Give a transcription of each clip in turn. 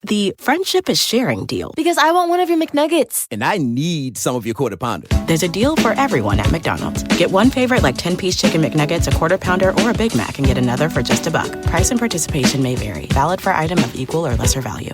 the friendship is sharing deal. Because I want one of your McNuggets. And I need some of your Quarter Pounder. There's a deal for everyone at McDonald's. Get one favorite like 10-piece chicken McNuggets, a Quarter Pounder, or a Big Mac, and get another for just $1. Price and participation may vary. Valid for item of equal or lesser value.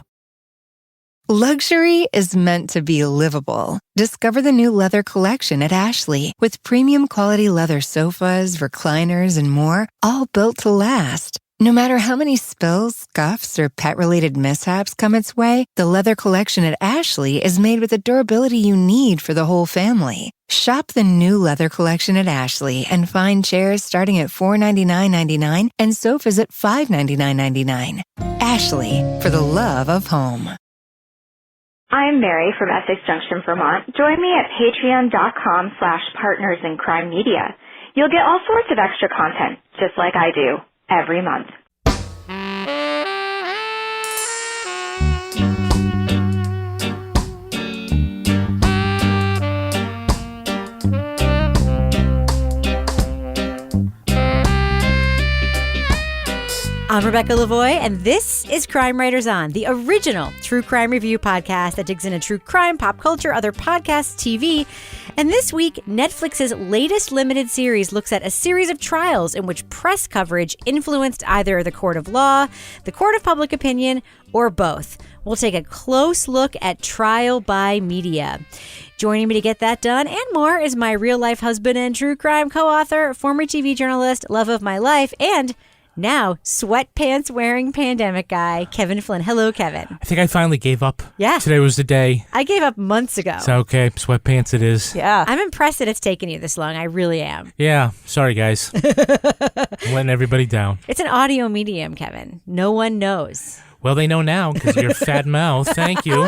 Luxury is meant to be livable. Discover the new leather collection at Ashley with premium quality leather sofas, recliners, and more, all built to last. No matter how many spills, scuffs, or pet-related mishaps come its way, the leather collection at Ashley is made with the durability you need for the whole family. Shop the new leather collection at Ashley and find chairs starting at $499.99 and sofas at $599.99. Ashley, for the love of home. I'm Mary from Essex Junction, Vermont. Join me at patreon.com/partnersincrimemedia. You'll get all sorts of extra content, just like I do, every month. I'm Rebecca Lavoie, and this is Crime Writers On, the original true crime review podcast that digs into true crime, pop culture, other podcasts, TV. And this week, Netflix's latest limited series looks at a series of trials in which press coverage influenced either the court of law, the court of public opinion, or both. We'll take a close look at trial by media. Joining me to get that done and more is my real-life husband and true crime co-author, former TV journalist, love of my life, and now sweatpants-wearing pandemic guy, Kevin Flynn. Hello, Kevin. I think I finally gave up. Yeah. Today was the day. I gave up months ago. So, okay, sweatpants it is. Yeah. I'm impressed that it's taken you this long. I really am. Yeah. Sorry, guys. I'm letting everybody down. It's an audio medium, Kevin. No one knows. Well, they know now because of your fat mouth. Thank you.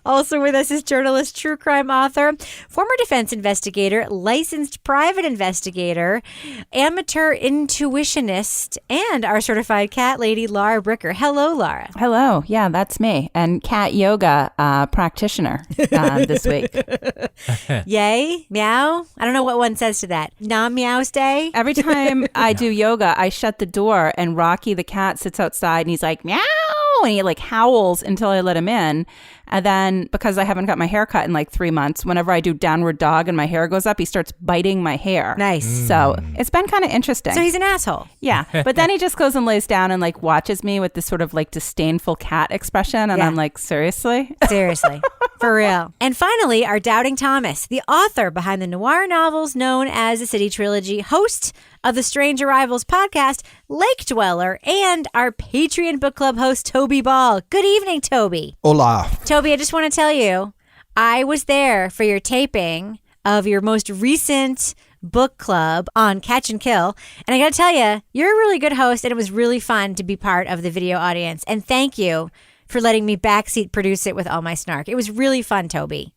Also with us is journalist, true crime author, former defense investigator, licensed private investigator, amateur intuitionist, and our certified cat lady, Laura Bricker. Hello, Laura. Hello. Yeah, that's me. And cat yoga practitioner this week. Yay? Meow? I don't know what one says to that. Non-meows day? Every time I do yoga, I shut the door and Rocky the cat sits outside and he's like, meow, and he like howls until I let him in. And then because I haven't got my hair cut in like 3 months, whenever I do downward dog and my hair goes up, he starts biting my hair. Nice. So it's been kind of interesting. So he's an asshole. Yeah. But then he just goes and lays down and like watches me with this sort of like disdainful cat expression. And I'm like, seriously? Seriously. For real. And finally, our doubting Thomas, the author behind the noir novels known as the City Trilogy, host of the Strange Arrivals podcast, Lake Dweller, and our Patreon book club host, Toby Ball. Good evening, Toby. Hola. Toby, I just want to tell you, I was there for your taping of your most recent book club on Catch and Kill. And I got to tell you, you're a really good host, and it was really fun to be part of the video audience. And thank you for letting me backseat produce it with all my snark. It was really fun, Toby.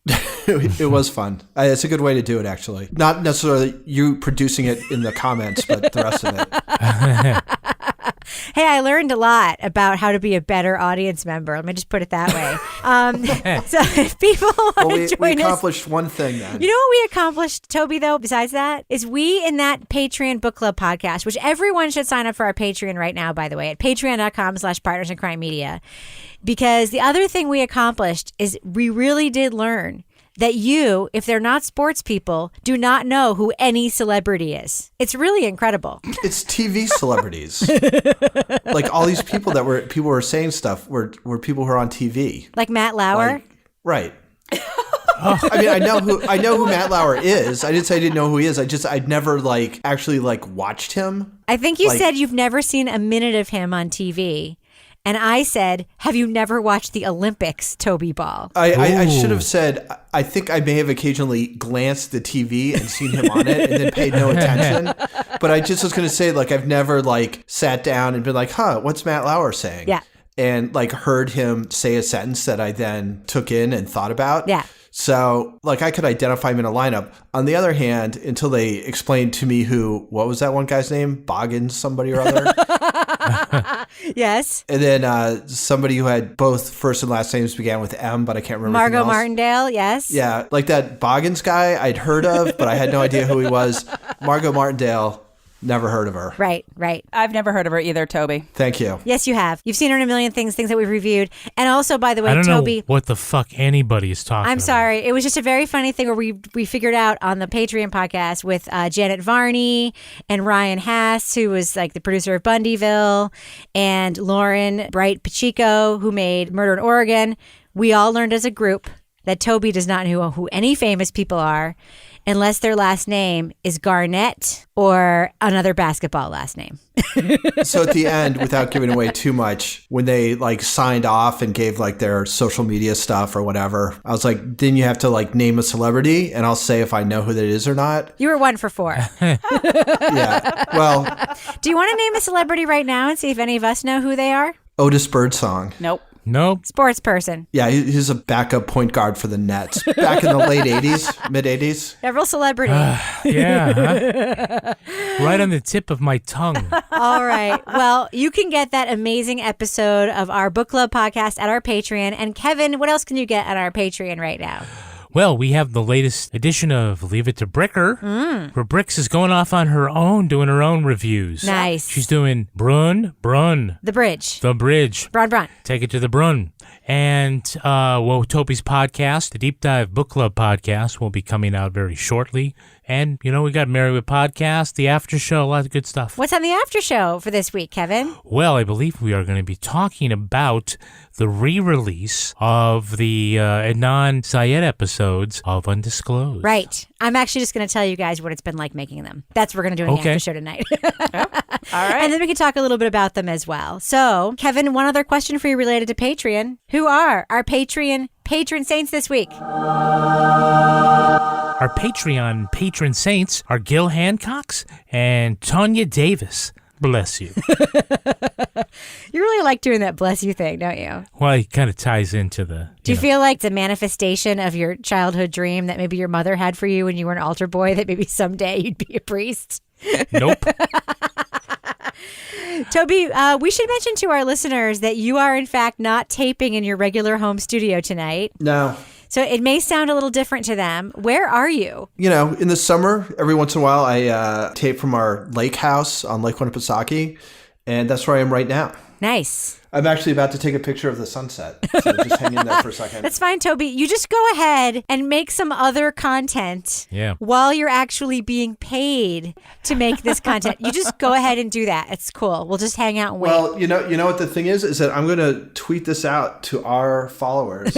It was fun. It's a good way to do it, actually. Not necessarily you producing it in the comments, but the rest of it. Hey, I learned a lot about how to be a better audience member. Let me just put it that way. So if people want to join us. We accomplished one thing then. You know what we accomplished, Toby, though, besides that? Is we in that Patreon book club podcast, which everyone should sign up for our Patreon right now, by the way, at patreon.com/partnersincrimemedia. Because the other thing we accomplished is we really did learn that you, if they're not sports people, do not know who any celebrity is. It's really incredible. It's TV celebrities. Like all these people people were saying stuff were people who are on TV. Like Matt Lauer? Right. I mean, I know who Matt Lauer is. I didn't say I didn't know who he is. I'd never actually watched him. I think you said you've never seen a minute of him on TV. And I said, have you never watched the Olympics, Toby Ball? I should have said, I think I may have occasionally glanced at the TV and seen him on it and then paid no attention. But I just was going to say, I've never sat down and been like, what's Matt Lauer saying? Yeah. And heard him say a sentence that I then took in and thought about. Yeah. So, I could identify him in a lineup. On the other hand, until they explained to me what was that one guy's name? Boggins somebody or other? Yes. And then somebody who had both first and last names began with M, but I can't remember. Margot Martindale, yes. Yeah, that Boggins guy I'd heard of, but I had no idea who he was. Margot Martindale. Never heard of her. Right. I've never heard of her either, Toby. Thank you. Yes, you have. You've seen her in a million things that we've reviewed. And also, by the way, I don't Toby, know what the fuck anybody is talking about. I'm sorry. It was just a very funny thing where we figured out on the Patreon podcast with Janet Varney and Ryan Hass, who was like the producer of Bundyville, and Lauren Bright Pacheco, who made Murder in Oregon. We all learned as a group that Toby does not know who any famous people are unless their last name is Garnett or another basketball last name. So at the end, without giving away too much, when they like signed off and gave like their social media stuff or whatever, I was like, didn't you have to like name a celebrity? And I'll say if I know who that is or not. You were 1 for 4. Yeah. Well, do you want to name a celebrity right now and see if any of us know who they are? Otis Birdsong. Nope. Nope. Sports person. Yeah, he's a backup point guard for the Nets back in the late 80s, mid 80s. Several celebrities. Yeah. Huh? Right on the tip of my tongue. All right. Well, you can get that amazing episode of our book club podcast at our Patreon. And Kevin, what else can you get on our Patreon right now? Well, we have the latest edition of Leave It to Bricker, where Bricks is going off on her own, doing her own reviews. Nice. She's doing Brun. The Bridge. The Bridge. Brun. Take it to the Brun. And, Toby's podcast, the Deep Dive Book Club podcast, will be coming out very shortly. And, we got Married with Podcast, the after show, a lot of good stuff. What's on the after show for this week, Kevin? Well, I believe we are going to be talking about the re-release of the Adnan Syed episodes of Undisclosed. Right. I'm actually just going to tell you guys what it's been like making them. That's what we're going to do in the after show tonight. All right. And then we can talk a little bit about them as well. So, Kevin, one other question for you related to Patreon. Who are our Patreon patron saints this week? Our Patreon patron saints are Gil Hancocks and Tanya Davis. Bless you. You really like doing that bless you thing, don't you? Well, it kind of ties into the... Do you feel like it's a manifestation of your childhood dream that maybe your mother had for you when you were an altar boy, that maybe someday you'd be a priest? Nope. Toby, we should mention to our listeners that you are, in fact, not taping in your regular home studio tonight. No. So it may sound a little different to them. Where are you? In the summer, every once in a while, I tape from our lake house on Lake Winnipesaukee, and that's where I am right now. Nice. I'm actually about to take a picture of the sunset, so just hang in there for a second. That's fine, Toby. You just go ahead and make some other content while you're actually being paid to make this content. You just go ahead and do that. It's cool. We'll just hang out and wait. Well, you know what the thing is that I'm going to tweet this out to our followers.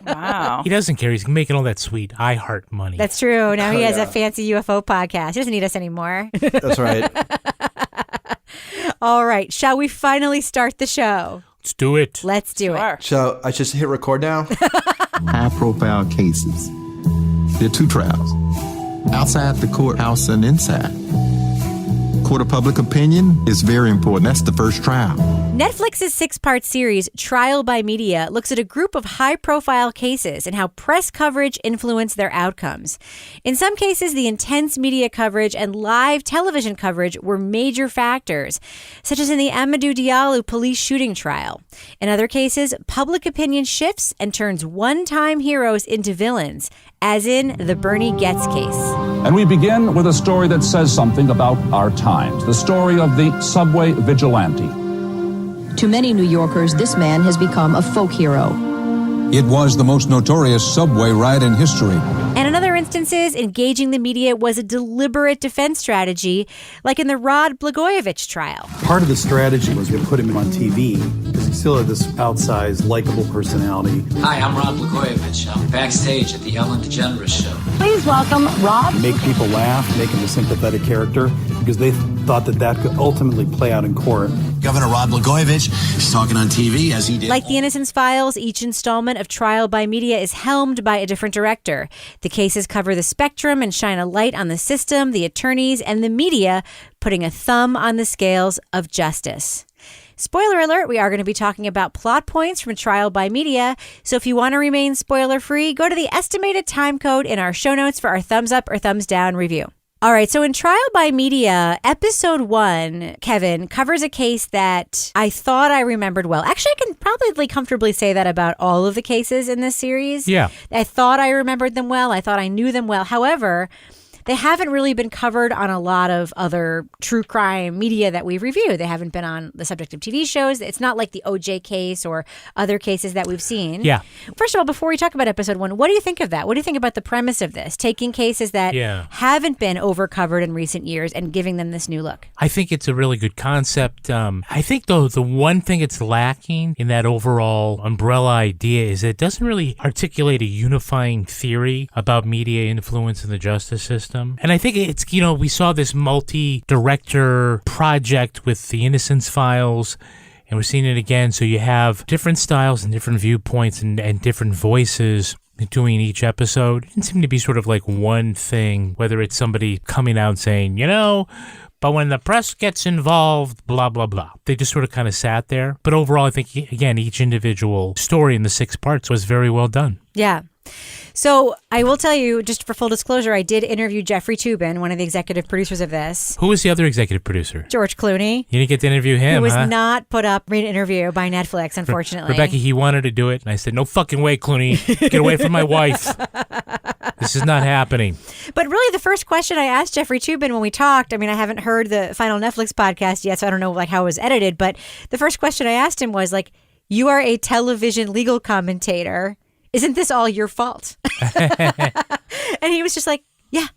Wow. He doesn't care. He's making all that sweet I heart money. That's true. Now he has a fancy UFO podcast. He doesn't need us anymore. That's right. All right. Shall we finally start the show? Let's do it. Let's do it. So I just hit record now? High-profile cases. There are 2 trials. Outside the courthouse and inside. Court of public opinion is very important. That's the first trial. Netflix's 6-part series, Trial by Media, looks at a group of high-profile cases and how press coverage influenced their outcomes. In some cases, the intense media coverage and live television coverage were major factors, such as in the Amadou Diallo police shooting trial. In other cases, public opinion shifts and turns one-time heroes into villains, as in the Bernie Getz case. And we begin with a story that says something about our times, the story of the subway vigilante. To many New Yorkers, this man has become a folk hero. It was the most notorious subway riot in history. And in other instances, engaging the media was a deliberate defense strategy, like in the Rod Blagojevich trial. Part of the strategy was to put him on TV because he still had this outsized, likable personality. Hi, I'm Rod Blagojevich. I'm backstage at the Ellen DeGeneres show. Please welcome Rod. Make people laugh, make him a sympathetic character, because they thought that could ultimately play out in court. Governor Rod Blagojevich is talking on TV as he did. Like The Innocence Files, each installment of Trial by Media is helmed by a different director. The cases cover the spectrum and shine a light on the system, the attorneys, and the media, putting a thumb on the scales of justice. Spoiler alert, we are going to be talking about plot points from Trial by Media. So if you want to remain spoiler-free, go to the estimated time code in our show notes for our thumbs up or thumbs down review. All right, so in Trial by Media, episode 1, Kevin, covers a case that I thought I remembered well. Actually, I can probably comfortably say that about all of the cases in this series. Yeah. I thought I remembered them well. I thought I knew them well. However, they haven't really been covered on a lot of other true crime media that we've reviewed. They haven't been on the subject of TV shows. It's not like the OJ case or other cases that we've seen. Yeah. First of all, before we talk about episode 1, what do you think of that? What do you think about the premise of this? Taking cases that haven't been overcovered in recent years and giving them this new look. I think it's a really good concept. I think, though, the one thing it's lacking in that overall umbrella idea is it doesn't really articulate a unifying theory about media influence in the justice system. And I think it's, we saw this multi-director project with the Innocence Files, and we're seeing it again. So you have different styles and different viewpoints and different voices doing each episode. It didn't seem to be sort of like one thing, whether it's somebody coming out saying, but when the press gets involved, blah, blah, blah. They just sort of kind of sat there. But overall, I think, again, each individual story in the 6 parts was very well done. Yeah. So I will tell you, just for full disclosure, I did interview Jeffrey Toobin, one of the executive producers of this. Who was the other executive producer? George Clooney. You didn't get to interview him, Who was not put up for an interview by Netflix, unfortunately. Rebecca, he wanted to do it, and I said, no fucking way, Clooney. Get away from my wife. This is not happening. But really, the first question I asked Jeffrey Toobin when we talked, I mean, I haven't heard the final Netflix podcast yet, so I don't know how it was edited, but the first question I asked him was you are a television legal commentator. Isn't this all your fault? And he was just like, yeah,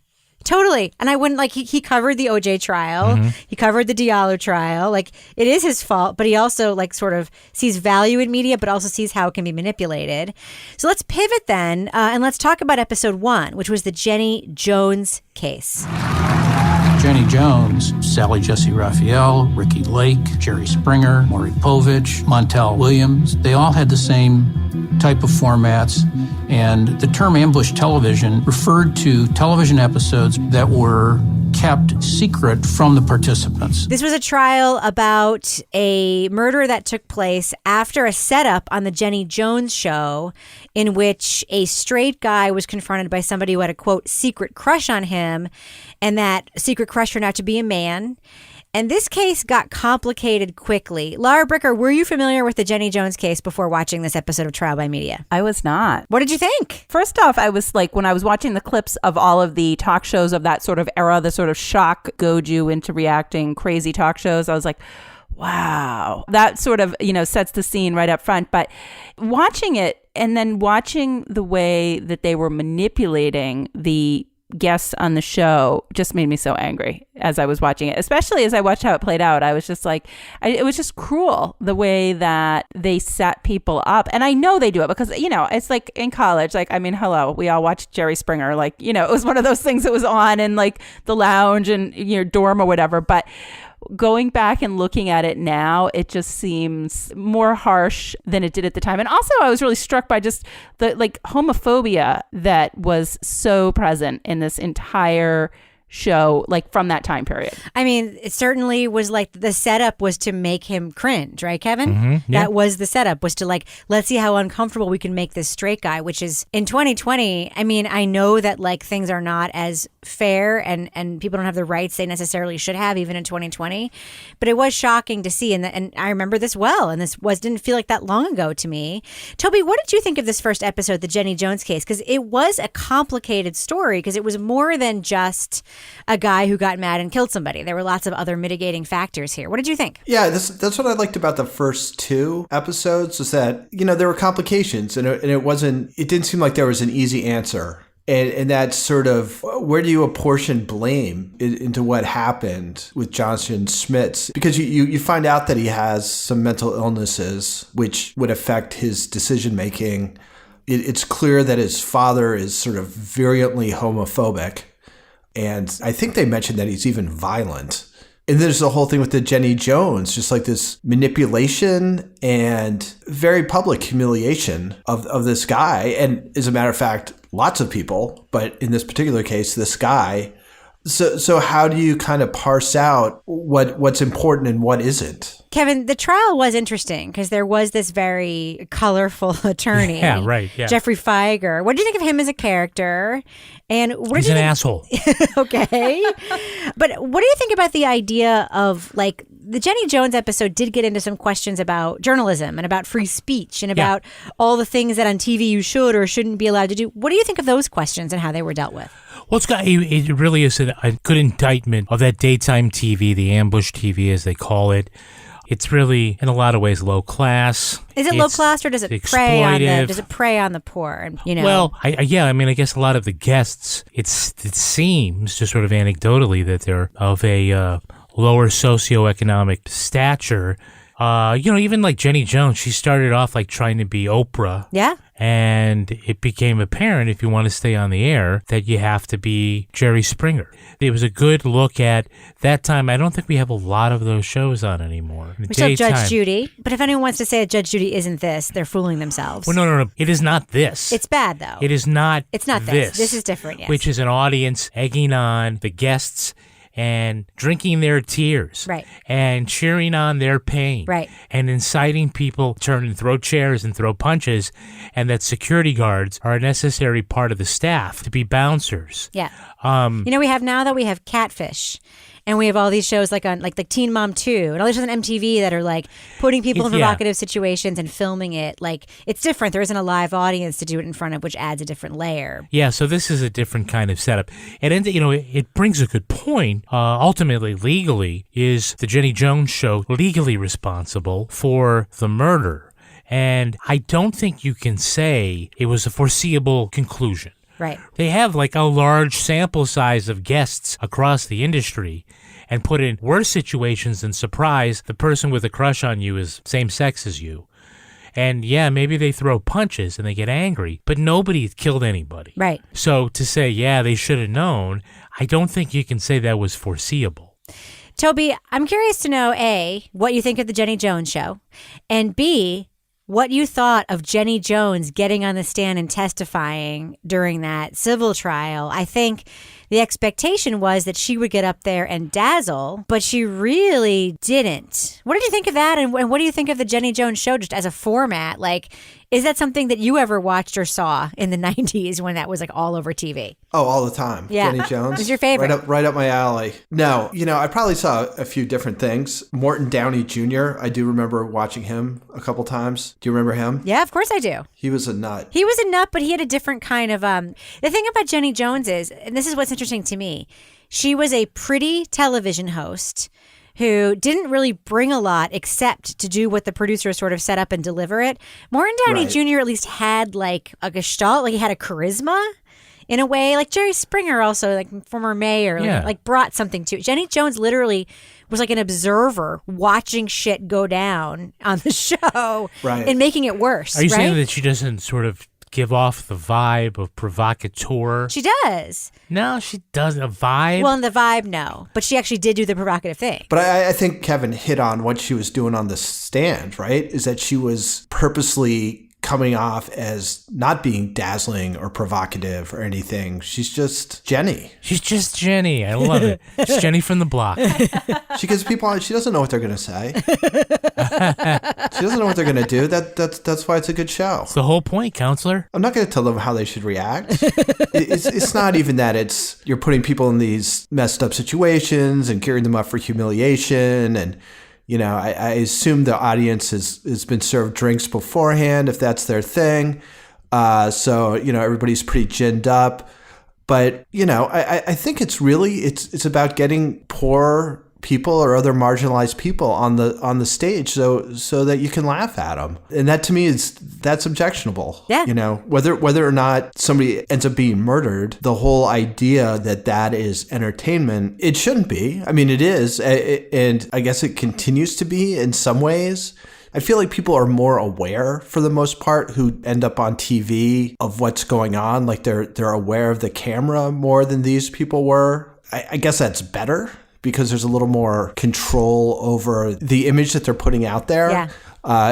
totally. And I wouldn't he covered the OJ trial. Mm-hmm. He covered the Diallo trial. It is his fault, but he also sort of sees value in media, but also sees how it can be manipulated. So let's pivot then and let's talk about episode 1, which was the Jenny Jones case. Jenny Jones, Sally Jesse Raphael, Ricky Lake, Jerry Springer, Maury Povich, Montel Williams, they all had the same type of formats. And the term ambush television referred to television episodes that were kept secret from the participants. This was a trial about a murder that took place after a setup on the Jenny Jones show in which a straight guy was confronted by somebody who had a, quote, secret crush on him, and that secret crush turned out to be a man. And this case got complicated quickly. Laura Bricker, were you familiar with the Jenny Jones case before watching this episode of Trial by Media? I was not. What did you think? First off, I was when I was watching the clips of all of the talk shows of that sort of era, the sort of shock goju into reacting crazy talk shows, I was like, wow. That sort of, sets the scene right up front. But watching it and then watching the way that they were manipulating the guests on the show just made me so angry as I was watching it, especially as I watched how it played out. I was just it was just cruel the way that they set people up. And I know they do it because, it's like in college, hello, we all watched Jerry Springer. It was one of those things that was on in the lounge and your dorm or whatever. But going back and looking at it now, it just seems more harsh than it did at the time. And also, I was really struck by just the homophobia that was so present in this entire show, from that time period. I mean, it certainly was the setup was to make him cringe, right, Kevin? Mm-hmm, yeah. That was the setup, was to let's see how uncomfortable we can make this straight guy, which is in 2020. I mean, I know that things are not as fair and people don't have the rights they necessarily should have even in 2020, but it was shocking to see. And I remember this well, and didn't feel like that long ago to me. Toby, what did you think of this first episode, the Jenny Jones case? Because it was a complicated story, because it was more than just a guy who got mad and killed somebody. There were lots of other mitigating factors here. What did you think? Yeah, that's what I liked about the first 2 episodes, was that, there were complications and it didn't seem like there was an easy answer. And that's sort of, where do you apportion blame into what happened with Johnson Schmitz? Because you find out that he has some mental illnesses which would affect his decision making. It's clear that his father is sort of virulently homophobic. And I think they mentioned that he's even violent. And there's the whole thing with the Jenny Jones, just this manipulation and very public humiliation of this guy. And as a matter of fact, lots of people, but in this particular case, this guy. So how do you kind of parse out what's important and what isn't? Kevin, the trial was interesting because there was this very colorful attorney. Yeah, right. Yeah. Jeffrey Feiger. What did you think of him as a character? And he's an asshole. Okay. But what do you think about the idea of the Jenny Jones episode did get into some questions about journalism and about free speech and about all the things that on TV you should or shouldn't be allowed to do. What do you think of those questions and how they were dealt with? Well, it really is a good indictment of that daytime TV, the ambush TV as they call it. It's really, in a lot of ways, low class. Is it low class, or does it prey on the poor? And, Well, I guess a lot of the guests, it seems, just sort of anecdotally, that they're of a lower socioeconomic stature. Even like Jenny Jones, she started off like trying to be Oprah. Yeah. And it became apparent, if you want to stay on the air, that you have to be Jerry Springer. It was a good look at that time. I don't think we have a lot of those shows on anymore. We still have Judge Judy. But if anyone wants to say that Judge Judy isn't this, they're fooling themselves. Well, no. It is not this. It's bad, though. It is not It's not this. This is different, yes. Which is an audience egging on the guests and drinking their tears. Right. And cheering on their pain. Right. And inciting people to turn and throw chairs and throw punches, and that security guards are a necessary part of the staff to be bouncers. Yeah. We have Catfish. And we have all these shows like Teen Mom 2 and all these shows on MTV that are like putting people in provocative situations and filming it. Like, it's different. There isn't a live audience to do it in front of, which adds a different layer. Yeah, so this is a different kind of setup. And it brings a good point. Ultimately, legally, is the Jenny Jones show legally responsible for the murder? And I don't think you can say it was a foreseeable conclusion. Right. They have like a large sample size of guests across the industry and put in worse situations than surprise the person with a crush on you is same sex as you. And yeah, maybe they throw punches and they get angry, but nobody killed anybody. Right. So to say, yeah, they should have known, I don't think you can say that was foreseeable. Toby, I'm curious to know, A, what you think of the Jenny Jones show, and B, what you thought of Jenny Jones getting on the stand and testifying during that civil trial. I think the expectation was that she would get up there and dazzle, but she really didn't. What did you think of that? And what do you think of the Jenny Jones show just as a format? Like, is that something that you ever watched or saw in the 90s when that was like all over TV? Oh, all the time. Yeah. Jenny Jones. Who's your favorite? Right up my alley. No, I probably saw a few different things. Morton Downey Jr., I do remember watching him a couple times. Do you remember him? Yeah, of course I do. He was a nut. He was a nut, but he had a different kind of... The thing about Jenny Jones is, and this is what's interesting to me, she was a pretty television host who didn't really bring a lot except to do what the producers sort of set up and deliver it. Morton Downey Jr. at least had like a gestalt, like he had a charisma in a way. Like Jerry Springer also, like former mayor, like brought something to it. Jenny Jones literally was like an observer watching shit go down on the show and making it worse. Are you saying that she doesn't sort of give off the vibe of provocateur? She does. No, she doesn't. A vibe? Well, in the vibe, no. But she actually did do the provocative thing. But I think Kevin hit on what she was doing on the stand, right? Is that she was purposely coming off as not being dazzling or provocative or anything. She's just Jenny. She's just Jenny. I love it. She's Jenny from the block. She gets people on. She doesn't know what they're going to say. She doesn't know what they're going to do. That's why it's a good show. It's the whole point, counselor. I'm not going to tell them how they should react. It's not even that. You're putting people in these messed up situations and gearing them up for humiliation. And I assume the audience has been served drinks beforehand, if that's their thing. So everybody's pretty ginned up. But, I think it's about getting poor people or other marginalized people on the stage so that you can laugh at them. And that to me that's objectionable. Yeah. Whether or not somebody ends up being murdered, the whole idea that is entertainment, it shouldn't be. I mean, it is. And I guess it continues to be in some ways. I feel like people are more aware for the most part who end up on TV of what's going on. Like they're aware of the camera more than these people were. I guess that's better, because there's a little more control over the image that they're putting out there. Yeah.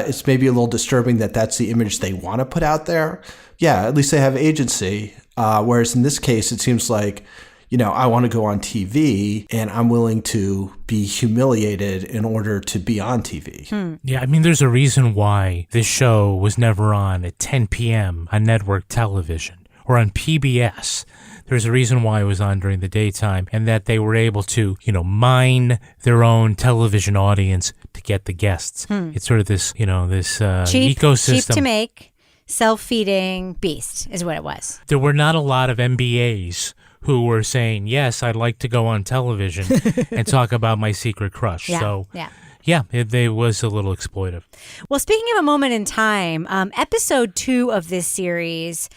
It's maybe a little disturbing that that's the image they want to put out there. Yeah, at least they have agency. Whereas in this case, it seems like, I want to go on TV and I'm willing to be humiliated in order to be on TV. Yeah, I mean, there's a reason why this show was never on at 10 p.m. on network television, or on PBS. There's a reason why it was on during the daytime, and that they were able to, mine their own television audience to get the guests. It's sort of this, this ecosystem. Cheap to make, self-feeding beast is what it was. There were not a lot of MBAs who were saying, yes, I'd like to go on television and talk about my secret crush. Yeah, it was a little exploitive. Well, speaking of a moment in time, episode 2 of this series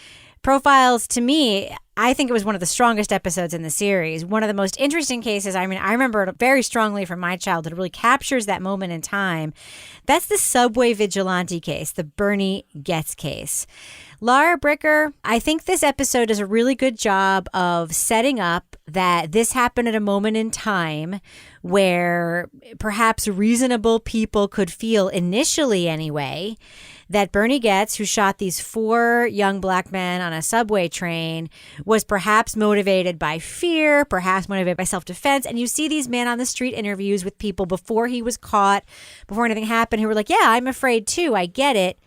profiles, to me, I think it was one of the strongest episodes in the series. One of the most interesting cases, I remember it very strongly from my childhood. It really captures that moment in time. That's the subway vigilante case, the Bernie Goetz case. Laura Bricker, I think this episode does a really good job of setting up that this happened at a moment in time where perhaps reasonable people could feel, initially anyway, that Bernie Goetz, who shot these 4 young black men on a subway train, was perhaps motivated by fear, perhaps motivated by self-defense. And you see these men on the street interviews with people before he was caught, before anything happened, who were like, yeah, I'm afraid too. I get it.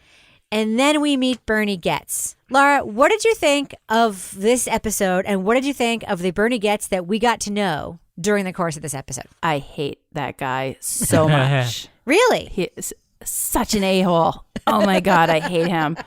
And then we meet Bernie Goetz. Laura, what did you think of this episode, and what did you think of the Bernie Goetz that we got to know during the course of this episode? I hate that guy so much. Really? He is such an a-hole. Oh my God, I hate him.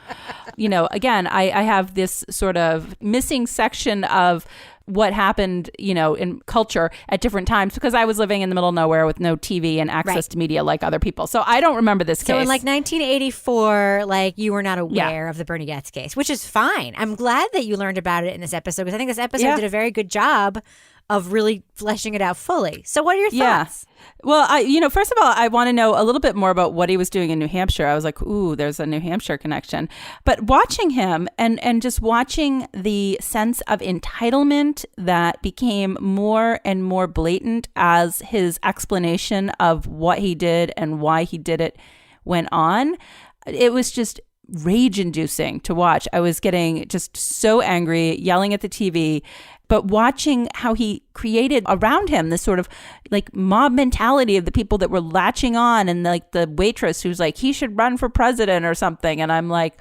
Again, I have this sort of missing section of what happened, in culture at different times, because I was living in the middle of nowhere with no TV and access to media like other people. So I don't remember this case. So in 1984, you were not aware of the Bernie Goetz case, which is fine. I'm glad that you learned about it in this episode, because I think this episode did a very good job of really fleshing it out fully. So what are your thoughts? Well, first of all, I want to know a little bit more about what he was doing in New Hampshire. I was like, ooh, there's a New Hampshire connection. But watching him and just watching the sense of entitlement that became more and more blatant as his explanation of what he did and why he did it went on, it was just rage-inducing to watch. I was getting just so angry, yelling at the TV. But watching how he created around him this sort of mob mentality of the people that were latching on, and the waitress who's like, he should run for president or something. And I'm like,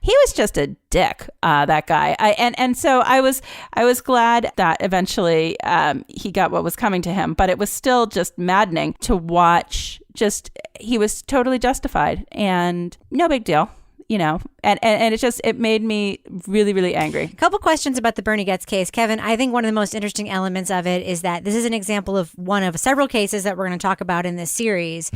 he was just a dick, that guy. So I was glad that eventually he got what was coming to him. But it was still just maddening to watch. He was totally justified, and no big deal. And it made me really, really angry. A couple questions about the Bernie Goetz case. Kevin, I think one of the most interesting elements of it is that this is an example of one of several cases that we're going to talk about in this series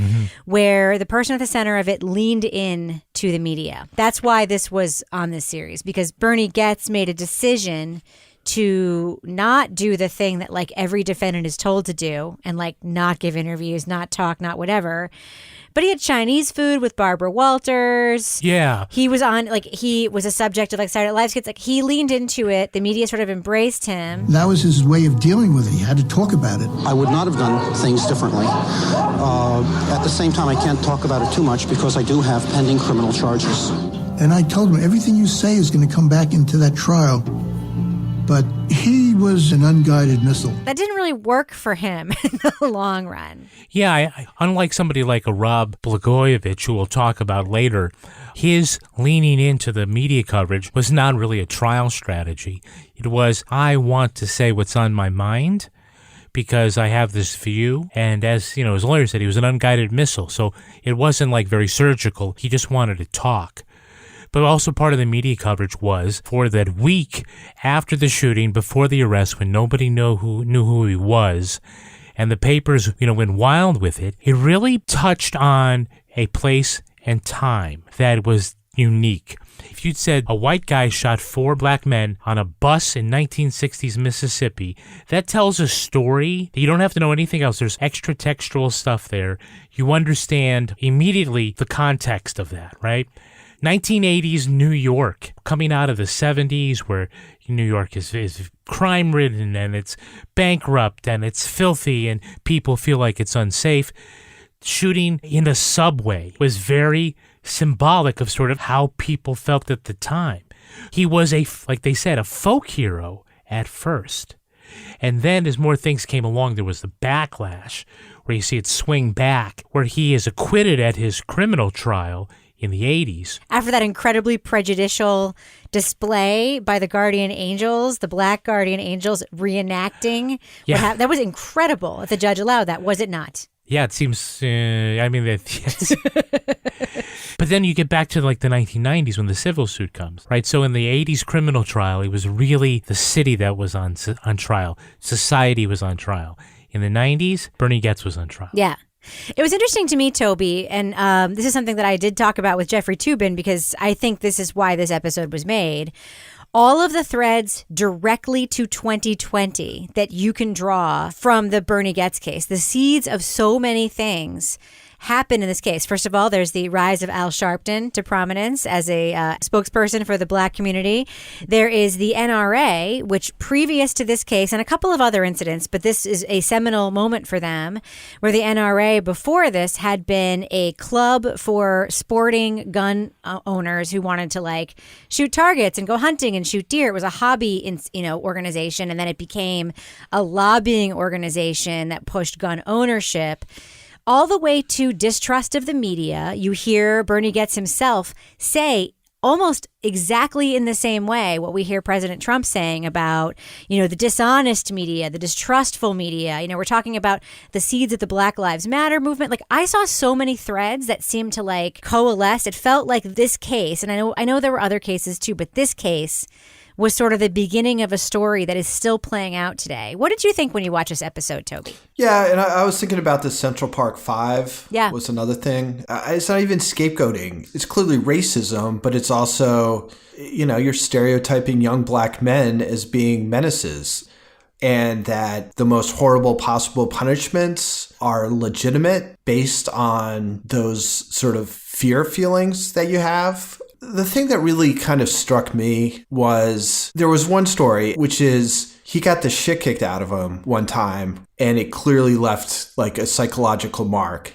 where the person at the center of it leaned in to the media. That's why this was on this series, because Bernie Goetz made a decision to not do the thing that every defendant is told to do and not give interviews, not talk, not whatever. But he had Chinese food with Barbara Walters. Yeah. He was on, he was a subject of Saturday Night Live skits. He leaned into it. The media sort of embraced him. That was his way of dealing with it. He had to talk about it. I would not have done things differently. At the same time, I can't talk about it too much because I do have pending criminal charges. And I told him, everything you say is going to come back into that trial. But he was an unguided missile. That didn't really work for him in the long run. Yeah, unlike somebody like a Rob Blagojevich, who we'll talk about later, his leaning into the media coverage was not really a trial strategy. It was, I want to say what's on my mind because I have this view. And as his lawyer said, he was an unguided missile. So it wasn't very surgical. He just wanted to talk. But also part of the media coverage was for that week after the shooting, before the arrest, when nobody knew who he was, and the papers, went wild with it, it really touched on a place and time that was unique. If you'd said a white guy shot 4 black men on a bus in 1960s Mississippi, that tells a story. You don't have to know anything else. There's extra textual stuff there. You understand immediately the context of that, right? 1980s New York, coming out of the 70s, where New York is crime-ridden and it's bankrupt and it's filthy and people feel like it's unsafe. Shooting in a subway was very symbolic of sort of how people felt at the time. He was like they said, a folk hero at first. And then as more things came along, there was the backlash where you see it swing back, where he is acquitted at his criminal trial in the 80s. After that incredibly prejudicial display by the Guardian Angels, the Black Guardian Angels reenacting. That was incredible if the judge allowed that, was it not? Yeah, it seems, yes. But then you get back to like the 1990s when the civil suit comes, right? So in the 80s criminal trial, it was really the city that was on trial. Society was on trial. In the 90s, Bernie Goetz was on trial. Yeah. It was interesting to me, Toby, and this is something that I did talk about with Jeffrey Toobin because I think this is why this episode was made. All of the threads directly to 2020 that you can draw from the Bernie Goetz case, the seeds of so many things happen in this case. First of all, there's the rise of Al Sharpton to prominence as a spokesperson for the Black community. There is the NRA, which previous to this case and a couple of other incidents, but this is a seminal moment for them, where the NRA before this had been a club for sporting gun owners who wanted to like shoot targets and go hunting and shoot deer. It was a hobby organization, and then it became a lobbying organization that pushed gun ownership. All the way to distrust of the media. You hear Bernie Goetz himself say almost exactly in the same way what we hear President Trump saying about, the dishonest media, the distrustful media. We're talking about the seeds of the Black Lives Matter movement. Like, I saw so many threads that seemed to like coalesce. It felt like this case, and I know there were other cases too, but this case was sort of the beginning of a story that is still playing out today. What did you think when you watched this episode, Toby? Yeah, and I was thinking about the Central Park 5 was another thing. It's not even scapegoating. It's clearly racism, but it's also, you're stereotyping young Black men as being menaces, and that the most horrible possible punishments are legitimate based on those sort of fear feelings that you have. The thing that really kind of struck me was there was one story, which is he got the shit kicked out of him one time, and it clearly left like a psychological mark.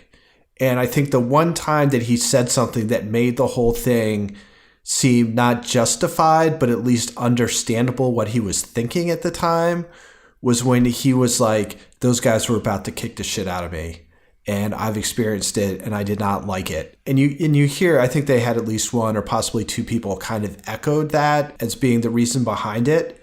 And I think the one time that he said something that made the whole thing seem not justified, but at least understandable what he was thinking at the time, was when he was like, those guys were about to kick the shit out of me. And I've experienced it, and I did not like it. And you hear, I think they had at least one or possibly two people kind of echoed that as being the reason behind it.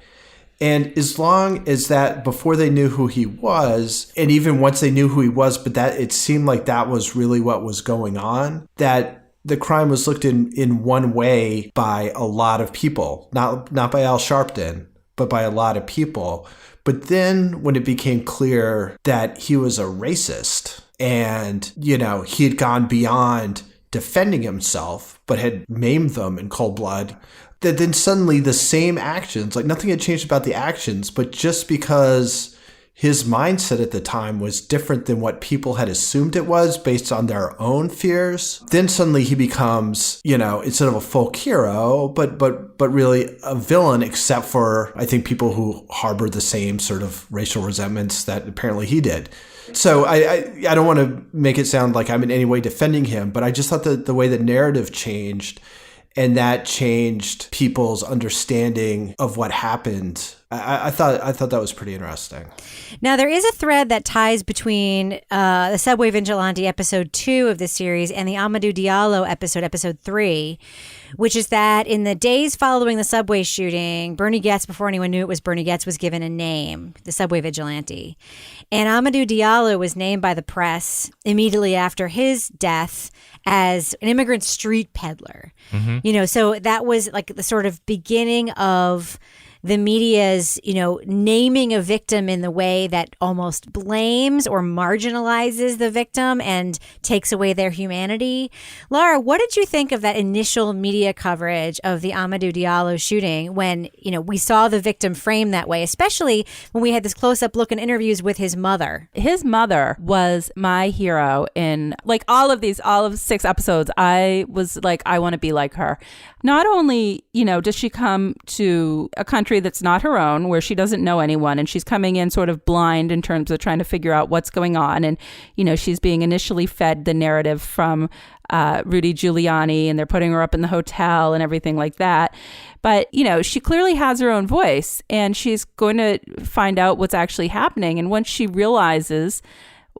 And as long as that, before they knew who he was, and even once they knew who he was, but that it seemed like that was really what was going on, that the crime was looked in one way by a lot of people, not by Al Sharpton, but by a lot of people. But then when it became clear that he was a racist, and, he had gone beyond defending himself, but had maimed them in cold blood, that then suddenly the same actions, like nothing had changed about the actions, but just because his mindset at the time was different than what people had assumed it was based on their own fears, then suddenly he becomes, instead of a folk hero, but really a villain, except for, I think, people who harbor the same sort of racial resentments that apparently he did. So I don't want to make it sound like I'm in any way defending him, but I just thought that the way the narrative changed, and that changed people's understanding of what happened. I thought that was pretty interesting. Now, there is a thread that ties between the Subway Vigilante episode 2 of this series and the Amadou Diallo episode 3, which is that in the days following the Subway shooting, Bernie Goetz, before anyone knew it was Bernie Goetz, was given a name, the Subway Vigilante. And Amadou Diallo was named by the press immediately after his death as an immigrant street peddler. Mm-hmm. So that was like the sort of beginning of the media's, naming a victim in the way that almost blames or marginalizes the victim and takes away their humanity. Laura, what did you think of that initial media coverage of the Amadou Diallo shooting when, we saw the victim framed that way, especially when we had this close-up look in interviews with his mother? His mother was my hero in all of 6 episodes. I was like, I want to be like her. Not only, does she come to a country that's not her own, where she doesn't know anyone, and she's coming in sort of blind in terms of trying to figure out what's going on. And, she's being initially fed the narrative from Rudy Giuliani, and they're putting her up in the hotel and everything like that. But, she clearly has her own voice, and she's going to find out what's actually happening. And once she realizes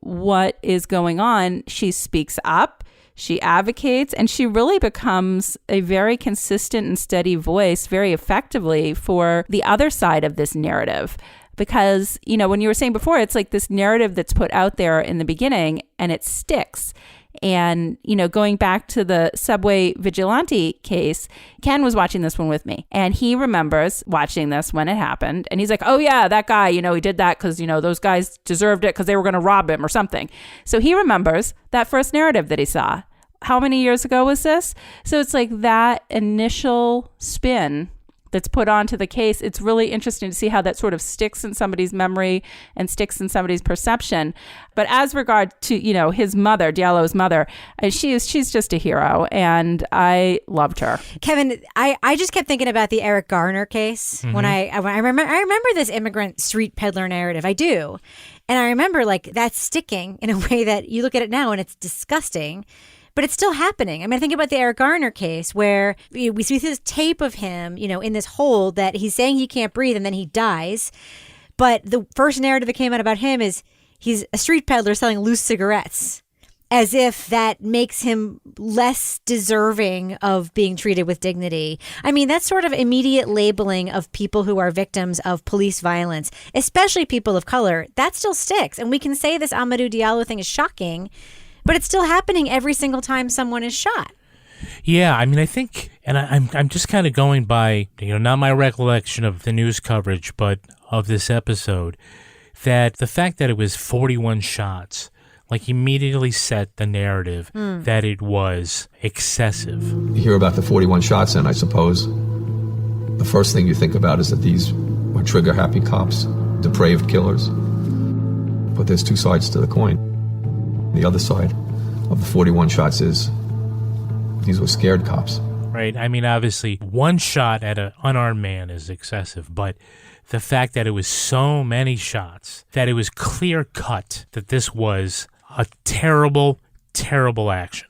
what is going on, she speaks up. She advocates, and she really becomes a very consistent and steady voice very effectively for the other side of this narrative. Because, you know, when you were saying before, it's like this narrative that's put out there in the beginning and it sticks. And, you know, going back to the subway vigilante case, Ken was watching this one with me, and he remembers watching this when it happened. And he's like, oh, yeah, that guy, you know, he did that because, you know, those guys deserved it because they were going to rob him or something. So he remembers that first narrative that he saw. How many years ago was this? So it's like that initial spin that's put onto the case. It's really interesting to see how that sort of sticks in somebody's memory and sticks in somebody's perception. But as regard to, you know, his mother, Diallo's mother, she's just a hero, and I loved her. Kevin, I just kept thinking about the Eric Garner case when I remember this immigrant street peddler narrative. I do. And I remember like that sticking in a way that you look at it now and it's disgusting. But it's still happening. I mean, I think about the Eric Garner case where we see this tape of him, you know, in this hole that he's saying he can't breathe and then he dies. But the first narrative that came out about him is he's a street peddler selling loose cigarettes, as if that makes him less deserving of being treated with dignity. I mean, that's sort of immediate labeling of people who are victims of police violence, especially people of color. That still sticks. And we can say this Amadou Diallo thing is shocking, but it's still happening every single time someone is shot. Yeah, I mean, I think, and I'm just kind of going by, you know, not my recollection of the news coverage, but of this episode, that the fact that it was 41 shots, like, immediately set the narrative that it was excessive. You hear about the 41 shots, and I suppose the first thing you think about is that these were trigger-happy cops, depraved killers. But there's two sides to the coin. The other side of the 41 shots is these were scared cops. Right. I mean, obviously, one shot at an unarmed man is excessive, but the fact that it was so many shots, that it was clear cut that this was a terrible, terrible action.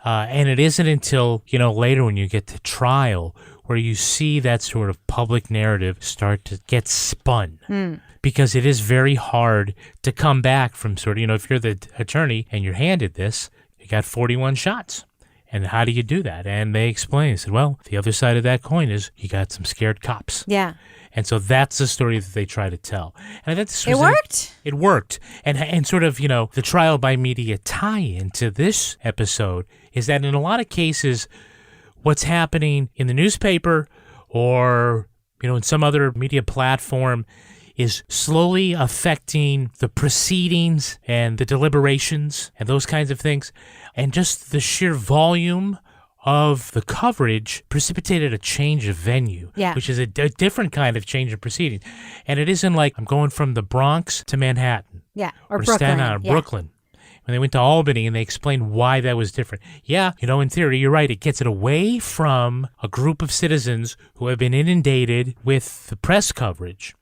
And it isn't until, you know, later when you get to trial where you see that sort of public narrative start to get spun. Because it is very hard to come back from sort of, you know, if you're the attorney and you're handed this, you got 41 shots. And how do you do that? And they explain, they said, well, the other side of that coin is you got some scared cops. Yeah. And so that's the story that they try to tell. And I think this was worked? It worked. And sort of, you know, the trial by media tie-in to this episode is that in a lot of cases, what's happening in the newspaper or, you know, in some other media platform is slowly affecting the proceedings and the deliberations and those kinds of things. And just the sheer volume of the coverage precipitated a change of venue, which is a different kind of change of proceeding. And it isn't like I'm going from the Bronx to Manhattan. Yeah, or Brooklyn. Staten Island, Brooklyn. When they went to Albany and they explained why that was different. Yeah, you know, in theory, you're right. It gets it away from a group of citizens who have been inundated with the press coverage.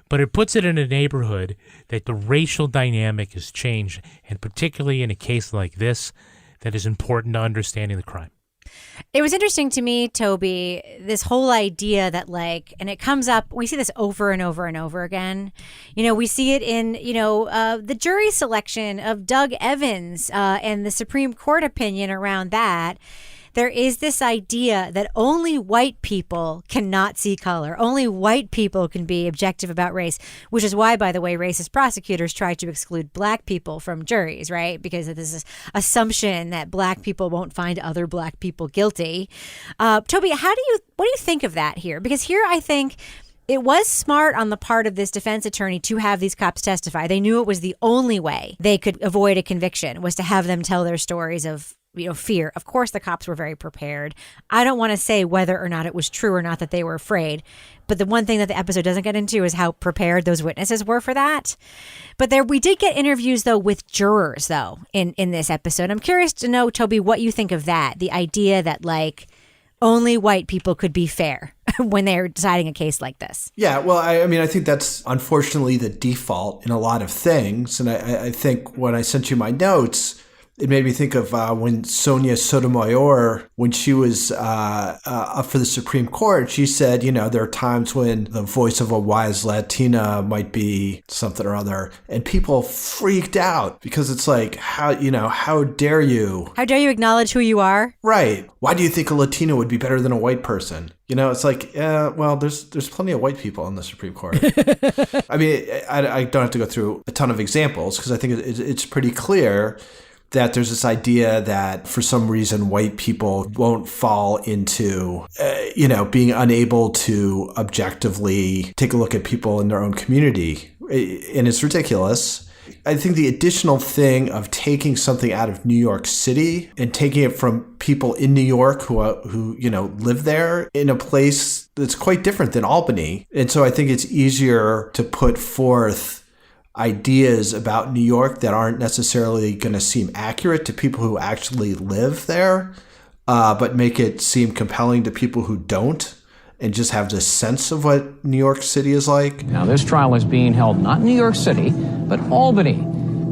But it puts it in a neighborhood that the racial dynamic has changed, and particularly in a case like this, that is important to understanding the crime. It was interesting to me, Toby, this whole idea that like, and it comes up, we see this over and over and over again. You know, we see it in, you know, the jury selection of Doug Evans and the Supreme Court opinion around that. There is this idea that only white people cannot see color. Only white people can be objective about race, which is why, by the way, racist prosecutors try to exclude black people from juries, right? Because of this assumption that black people won't find other black people guilty. Toby, what do you think of that here? Because here I think it was smart on the part of this defense attorney to have these cops testify. They knew it was the only way they could avoid a conviction was to have them tell their stories of, you know, fear. Of course, the cops were very prepared. I don't want to say whether or not it was true or not that they were afraid. But the one thing that the episode doesn't get into is how prepared those witnesses were for that. But we did get interviews, though, with jurors, though, in this episode. I'm curious to know, Toby, what you think of that. The idea that, like, only white people could be fair when they're deciding a case like this. Yeah, well, I mean, I think that's unfortunately the default in a lot of things. And I think when I sent you my notes, It made me think of when Sonia Sotomayor, when she was up for the Supreme Court, she said, there are times when the voice of a wise Latina might be something or other. And people freaked out because it's like, how dare you? How dare you acknowledge who you are? Right. Why do you think a Latino would be better than a white person? It's like, there's plenty of white people on the Supreme Court. I mean, I don't have to go through a ton of examples because I think it's pretty clear that there's this idea that for some reason white people won't fall into, being unable to objectively take a look at people in their own community. And it's ridiculous. I think the additional thing of taking something out of New York City and taking it from people in New York who live there in a place that's quite different than Albany. And so I think it's easier to put forth ideas about New York that aren't necessarily going to seem accurate to people who actually live there, but make it seem compelling to people who don't and just have this sense of what New York City is like. Now, this trial is being held not in New York City, but Albany.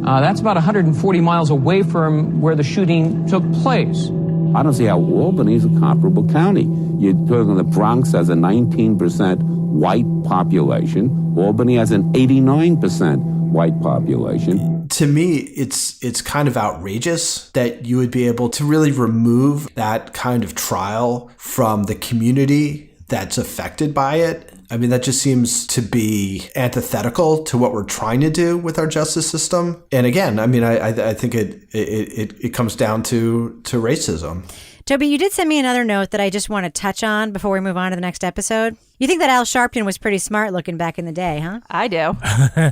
That's about 140 miles away from where the shooting took place. I don't see how Albany is a comparable county. You're talking the Bronx has a 19% white population. Albany has an 89% white population. To me, it's kind of outrageous that you would be able to really remove that kind of trial from the community that's affected by it. I mean, that just seems to be antithetical to what we're trying to do with our justice system. And again, I mean, I think it comes down to racism. Toby, you did send me another note that I just want to touch on before we move on to the next episode. You think that Al Sharpton was pretty smart looking back in the day, huh? I do.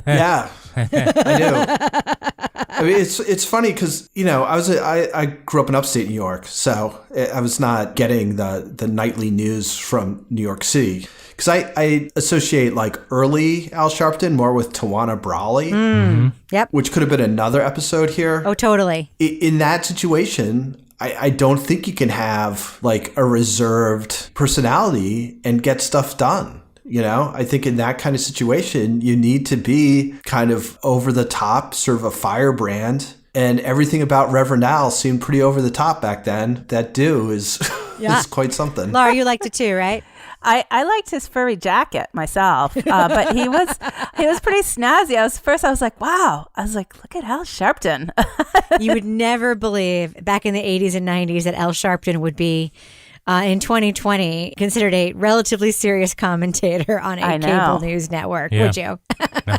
Yeah, I do. I mean, it's funny because, I grew up in upstate New York, so I was not getting the nightly news from New York City. Because I associate like early Al Sharpton more with Tawana Brawley. Yep. Which could have been another episode here. Oh, totally. In that situation, I don't think you can have like a reserved personality and get stuff done. I think in that kind of situation, you need to be kind of over the top, sort of a firebrand. And everything about Reverend Al seemed pretty over the top back then. That is quite something. Laura, you liked it too, right? I liked his furry jacket myself, but he was pretty snazzy. I was like, wow. I was like, look at Al Sharpton. You would never believe back in the 80s and 90s that Al Sharpton would be in 2020 considered a relatively serious commentator on a cable news network, would you? No.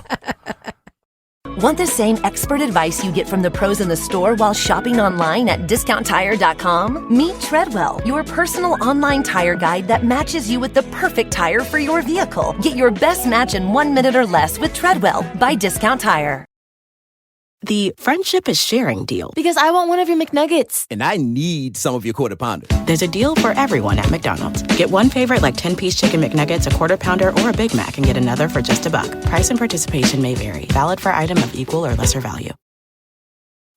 Want the same expert advice you get from the pros in the store while shopping online at DiscountTire.com? Meet Treadwell, your personal online tire guide that matches you with the perfect tire for your vehicle. Get your best match in 1 minute or less with Treadwell by Discount Tire. The friendship is sharing deal. Because I want one of your McNuggets. And I need some of your Quarter Pounder. There's a deal for everyone at McDonald's. Get one favorite like 10-piece chicken McNuggets, a Quarter Pounder, or a Big Mac and get another for just $1. Price and participation may vary. Valid for item of equal or lesser value.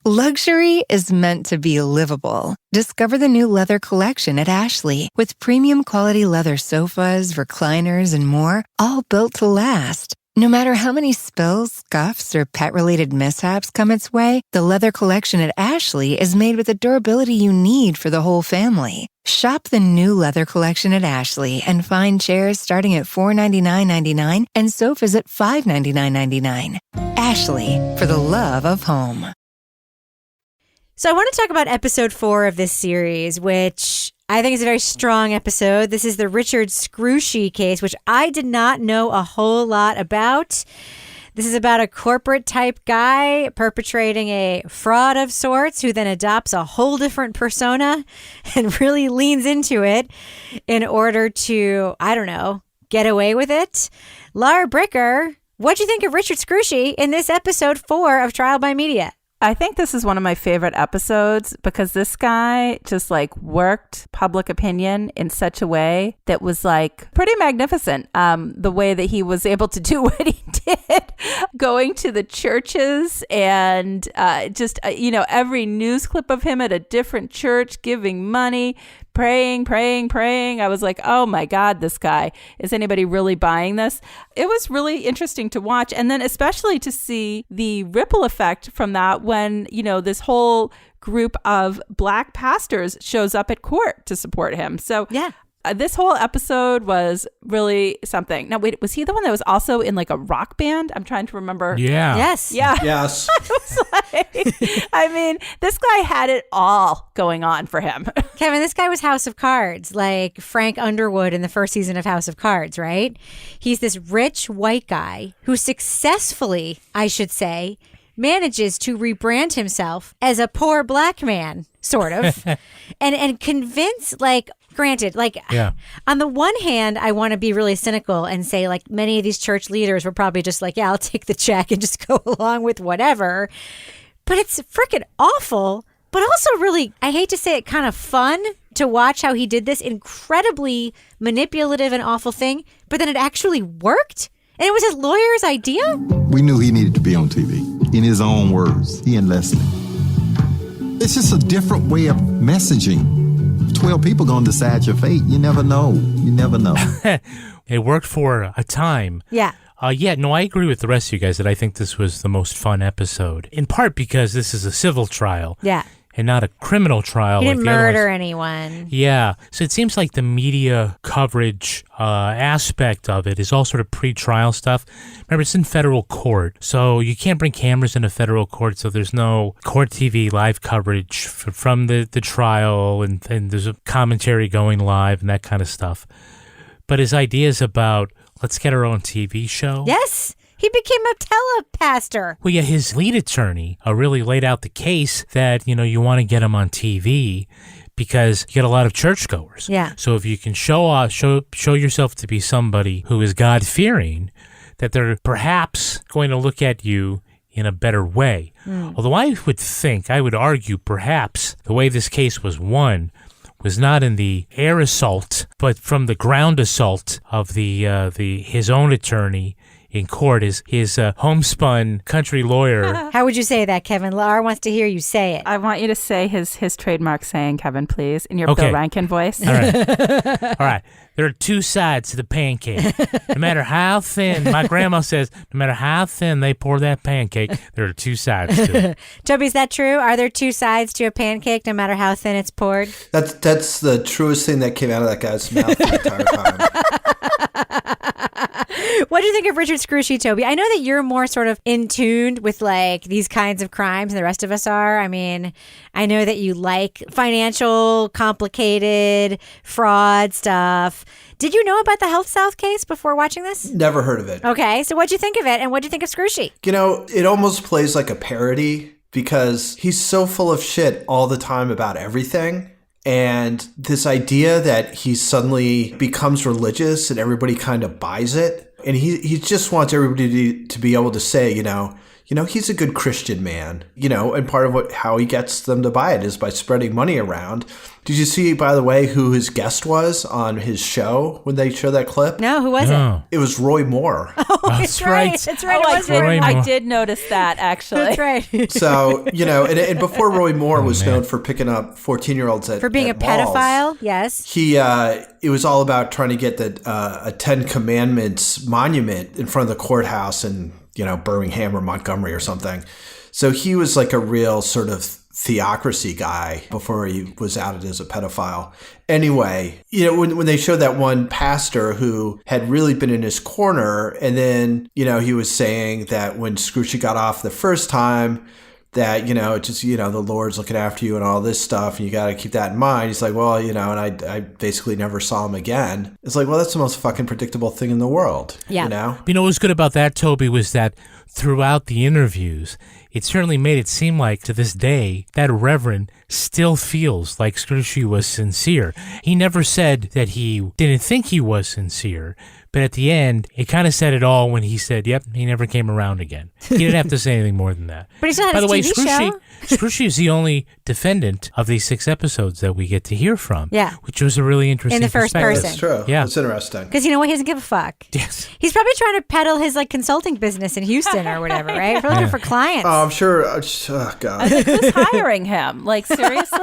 Luxury is meant to be livable. Discover the new leather collection at Ashley with premium quality leather sofas, recliners, and more, all built to last. No matter how many spills, scuffs, or pet-related mishaps come its way, the leather collection at Ashley is made with the durability you need for the whole family. Shop the new leather collection at Ashley and find chairs starting at $499.99 and sofas at $599.99. Ashley, for the love of home. So I want to talk about episode 4 of this series, which I think is a very strong episode. This is the Richard Scrushy case, which I did not know a whole lot about. This is about a corporate type guy perpetrating a fraud of sorts who then adopts a whole different persona and really leans into it in order to, get away with it. Laura Bricker, what'd you think of Richard Scrushy in this episode 4 of Trial by Media? I think this is one of my favorite episodes because this guy just worked public opinion in such a way that was pretty magnificent. The way that he was able to do what he did, going to the churches and every news clip of him at a different church, giving money, praying. I was like, oh my God, this guy. Is anybody really buying this? It was really interesting to watch. And then especially to see the ripple effect from that when, this whole group of black pastors shows up at court to support him. So this whole episode was really something. Now, wait, was he the one that was also in like a rock band? I'm trying to remember. Yeah. Yes. Yeah. Yes. I mean, this guy had it all going on for him. Kevin, this guy was House of Cards, like Frank Underwood in the first season of House of Cards, right? He's this rich white guy who successfully, I should say, manages to rebrand himself as a poor black man, sort of, and convince, like, granted, like, on the one hand, I want to be really cynical and say, like, many of these church leaders were probably just like, yeah, I'll take the check and just go along with whatever. But it's freaking awful, but also really, I hate to say it, kind of fun to watch how he did this incredibly manipulative and awful thing, but then it actually worked. And it was his lawyer's idea? We knew he needed to be on TV. In his own words, he and Leslie. It's just a different way of messaging. 12 people going to decide your fate. You never know. You never know. It worked for a time. Yeah. I agree with the rest of you guys that I think this was the most fun episode. In part because this is a civil trial. Yeah. And not a criminal trial. He didn't like the other murder ones. anyone. Yeah. So it seems like the media coverage aspect of it is all sort of pre-trial stuff. Remember, it's in federal court, so you can't bring cameras into federal court, so there's no court TV live coverage from the trial, and there's a commentary going live and that kind of stuff. But his ideas about, let's get our own TV show. Yes. He became a telepastor. Well, yeah, his lead attorney really laid out the case that, you want to get him on TV because you get a lot of churchgoers. Yeah. So if you can show yourself to be somebody who is God-fearing, that they're perhaps going to look at you in a better way. Although I would argue perhaps the way this case was won was not in the air assault, but from the ground assault of his own attorney in court, his homespun country lawyer. How would you say that, Kevin? Laura wants to hear you say it. I want you to say his trademark saying, Kevin, please, in your Bill Rankin voice. All right. All right. There are two sides to the pancake. No matter how thin, my grandma says, no matter how thin they pour that pancake, there are two sides to it. Toby, is that true? Are there two sides to a pancake, no matter how thin it's poured? That's the truest thing that came out of that guy's mouth the entire time. What do you think of Richard Scrushy, Toby? I know that you're more sort of in tune with like these kinds of crimes than the rest of us are. I mean, I know that you like financial, complicated, fraud stuff. Did you know about the Health South case before watching this? Never heard of it. Okay, so what'd you think of it, and what'd you think of Scrushy? It almost plays like a parody because he's so full of shit all the time about everything. And this idea that he suddenly becomes religious and everybody kind of buys it. And he just wants everybody to be able to say, he's a good Christian man, and part of how he gets them to buy it is by spreading money around. Did you see, by the way, who his guest was on his show when they showed that clip? No, who was it? It was Roy Moore. Oh, that's right. That's right. Oh, It was Roy Moore. I did notice that, actually. That's right. So, and before Roy Moore was known for picking up 14-year-olds for being a malls, pedophile, yes. It was all about trying to get a 10 Commandments monument in front of the courthouse in, Birmingham or Montgomery or something. So he was like a real sort of theocracy guy before he was outed as a pedophile. Anyway, when they showed that one pastor who had really been in his corner, and then, he was saying that when Scrushy got off the first time, that, the Lord's looking after you and all this stuff, and you got to keep that in mind. He's like, well, and I basically never saw him again. It's like, well, that's the most fucking predictable thing in the world. Yeah. What was good about that, Toby, was that throughout the interviews, it certainly made it seem like, to this day, that Reverend still feels like Scrushy was sincere. He never said that he didn't think he was sincere, but at the end, it kind of said it all when he said, yep, he never came around again. He didn't have to say anything more than that. But he still had By the way, his TV show. Scrushy is the only defendant of these 6 episodes that we get to hear from. Yeah. Which was a really interesting In the first perspective. person. That's true. Yeah. That's interesting. Because you know what? He doesn't give a fuck. Yes. He's probably trying to peddle his consulting business in Houston or whatever, right? For looking for clients. Oh, I'm sure. Oh, God. Who's hiring him? Seriously?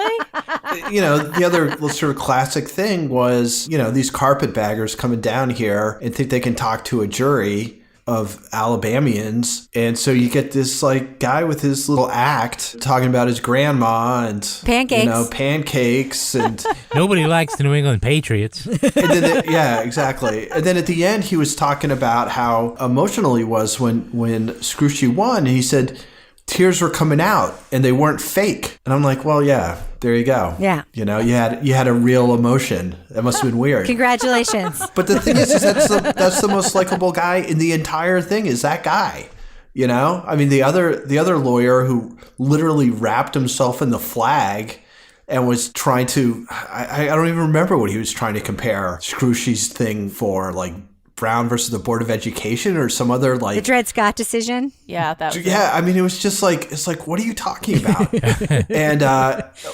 The other sort of classic thing was, these carpetbaggers coming down here and think they can talk to a jury of Alabamians. And so you get this like guy with his little act talking about his grandma and pancakes and nobody likes the New England Patriots. And then yeah, exactly. And then at the end he was talking about how emotional he was when Scrooge won, and he said tears were coming out and they weren't fake. And I'm like, well, yeah, there you go. Yeah. You had a real emotion. That must have been weird. Congratulations. But the thing is that's the most likable guy in the entire thing is that guy. I mean, the other lawyer who literally wrapped himself in the flag and was trying to, I don't even remember what he was trying to compare Scrooge's thing for, like Brown versus the Board of Education or some other like... The Dred Scott decision? Yeah, that was Yeah, I mean, it was just like, it's like, what are you talking about? And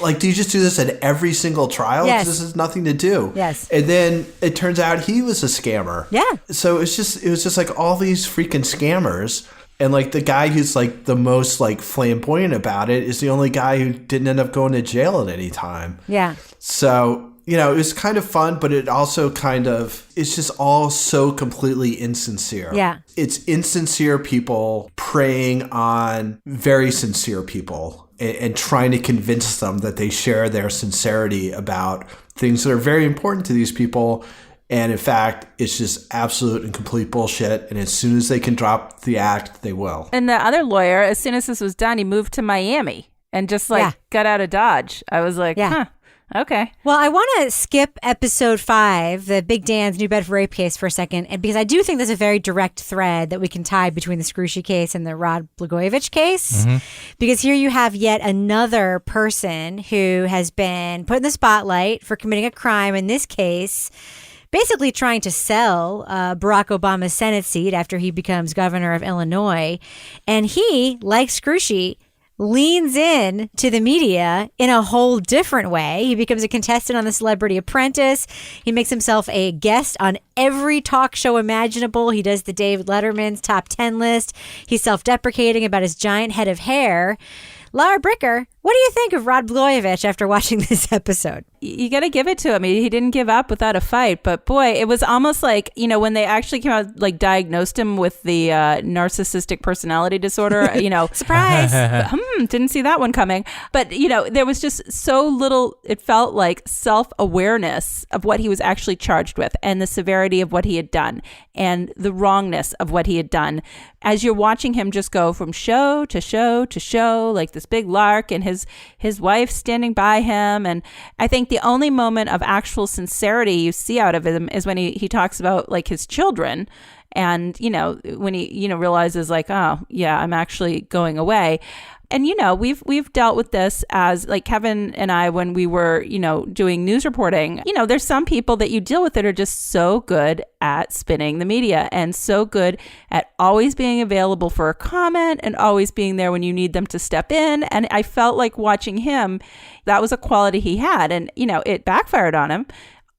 like, do you just do this at every single trial? Yes. This has nothing to do. Yes. And then it turns out he was a scammer. Yeah. So it was just like all these freaking scammers. And like the guy who's like the most like flamboyant about it is the only guy who didn't end up going to jail at any time. Yeah. So, it was kind of fun, but it also it's just all so completely insincere. Yeah. It's insincere people preying on very sincere people and trying to convince them that they share their sincerity about things that are very important to these people. And in fact, it's just absolute and complete bullshit. And as soon as they can drop the act, they will. And the other lawyer, as soon as this was done, he moved to Miami and just got out of Dodge. I was like, huh. Okay. Well, I want to skip episode 5, the Big Dan's New Bedford rape case, for a second, and because I do think there's a very direct thread that we can tie between the Scrooge case and the Rod Blagojevich case. Mm-hmm. Because here you have yet another person who has been put in the spotlight for committing a crime, in this case, basically trying to sell Barack Obama's Senate seat after he becomes governor of Illinois. And he, like Scrooge, leans in to the media in a whole different way. He becomes a contestant on The Celebrity Apprentice. He makes himself a guest on every talk show imaginable. He does the David Letterman's top 10 list. He's self-deprecating about his giant head of hair. Laura Bricker, what do you think of Rod Blagojevich after watching this episode? You got to give it to him. He didn't give up without a fight. But boy, it was almost like, when they actually came out, like diagnosed him with the narcissistic personality disorder, Surprise. Didn't see that one coming. But, there was just so little, it felt like self-awareness of what he was actually charged with and the severity of what he had done and the wrongness of what he had done. As you're watching him just go from show to show to show, like this big lark, and his wife standing by him. And I think the only moment of actual sincerity you see out of him is when he talks about like his children. And, when he, realizes like, oh, yeah, I'm actually going away. And, we've dealt with this as like Kevin and I, when we were, doing news reporting, there's some people that you deal with that are just so good at spinning the media and so good at always being available for a comment and always being there when you need them to step in. And I felt like watching him, that was a quality he had. And, it backfired on him.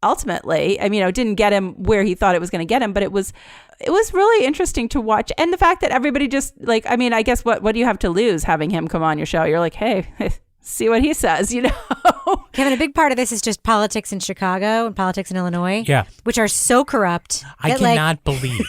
Ultimately, I mean, it didn't get him where he thought it was going to get him, but it was really interesting to watch. And the fact that everybody just like, I mean, I guess what do you have to lose having him come on your show? You're like, hey, see what he says, Kevin, a big part of this is just politics in Chicago and politics in Illinois. Yeah. Which are so corrupt. I cannot believe.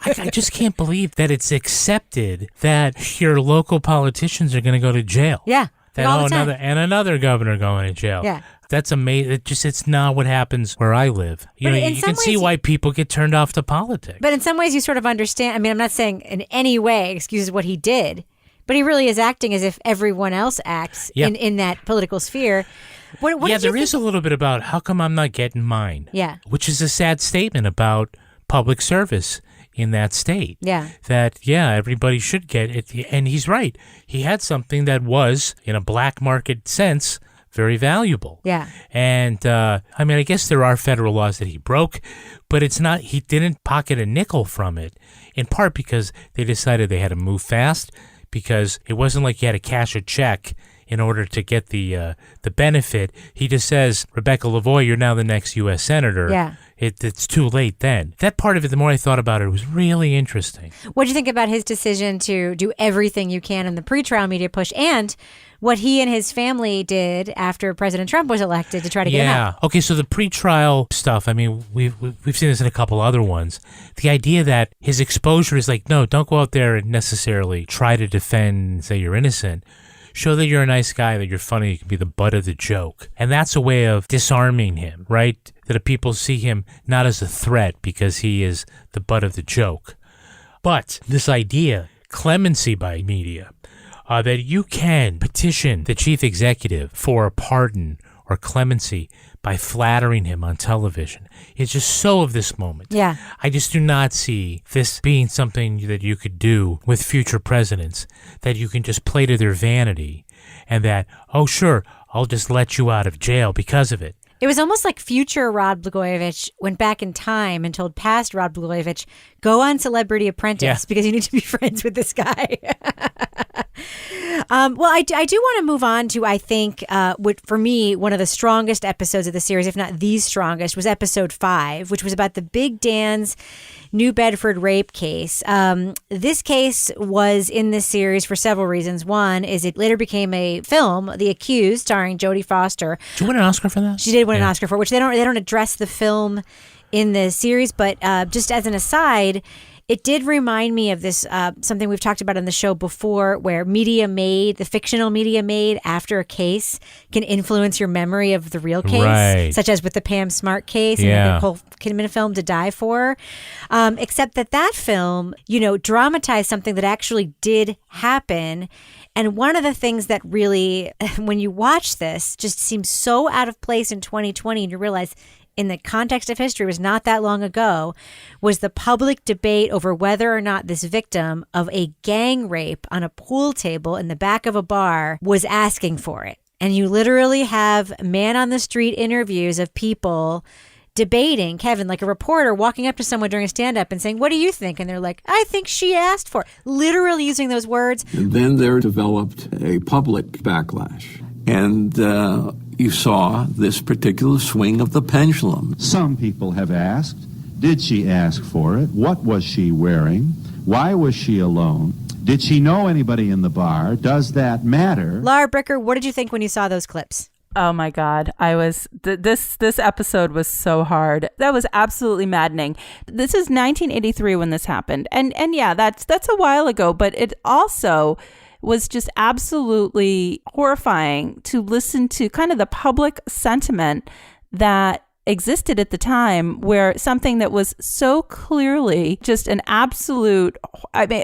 I just can't believe that it's accepted that your local politicians are going to go to jail. Yeah. Another governor going to jail. Yeah. That's amazing. It's not what happens where I live. You can see why people get turned off to politics. But in some ways you sort of understand. I mean, I'm not saying in any way excuses what he did, but he really is acting as if everyone else acts in that political sphere. There is a little bit about how come I'm not getting mine. Yeah. Which is a sad statement about public service in that state. Yeah. That, everybody should get it. And he's right. He had something that was, in a black market sense, very valuable. Yeah. And, I guess there are federal laws that he broke, but he didn't pocket a nickel from it, in part because they decided they had to move fast, because it wasn't like you had to cash a check in order to get the benefit. He just says, Rebecca Lavoie, you're now the next U.S. Senator. Yeah. It's too late then. That part of it, the more I thought about it, was really interesting. What do you think about his decision to do everything you can in the pretrial media push? And what he and his family did after President Trump was elected to try to get him out. Okay, so the pretrial stuff, I mean, we've seen this in a couple other ones. The idea that his exposure is like, no, don't go out there and necessarily try to defend and say you're innocent. Show that you're a nice guy, that you're funny, you can be the butt of the joke. And that's a way of disarming him, right? That people see him not as a threat because he is the butt of the joke. But this idea, clemency by media, that you can petition the chief executive for a pardon or clemency by flattering him on television. It's just so of this moment. Yeah. I just do not see this being something that you could do with future presidents, that you can just play to their vanity and that, oh, sure, I'll just let you out of jail because of it. It was almost like future Rod Blagojevich went back in time and told past Rod Blagojevich, go on Celebrity Apprentice because you need to be friends with this guy. Well, I do want to move on to, I think, for me, one of the strongest episodes of the series, if not the strongest, was episode 5, which was about the Big Dan's New Bedford rape case. This case was in this series for several reasons. One is it later became a film, The Accused, starring Jodie Foster. Did you win an Oscar for that? She did win an Oscar for it, which they don't address the film in the series, but just as an aside, it did remind me of this, something we've talked about on the show before, where the fictional media made after a case can influence your memory of the real case, such as with the Pam Smart case and the Nicole Kidman film To Die For. Except that film, dramatized something that actually did happen. And one of the things that really, when you watch this, just seems so out of place in 2020, and you realize in the context of history was not that long ago, was the public debate over whether or not this victim of a gang rape on a pool table in the back of a bar was asking for it. And you literally have man on the street interviews of people debating, Kevin, like a reporter walking up to someone during a stand-up and saying, what do you think? And they're like, I think she asked for it. Literally using those words. And then there developed a public backlash. And you saw this particular swing of the pendulum. Some people have asked, did she ask for it? What was she wearing? Why was she alone? Did she know anybody in the bar? Does that matter? Laura Bricker, what did you think when you saw those clips? Oh my God. This episode was so hard. That was absolutely maddening. This is 1983 when this happened. And yeah, that's a while ago, but it also was just absolutely horrifying to listen to kind of the public sentiment that existed at the time, where something that was so clearly just an absolute,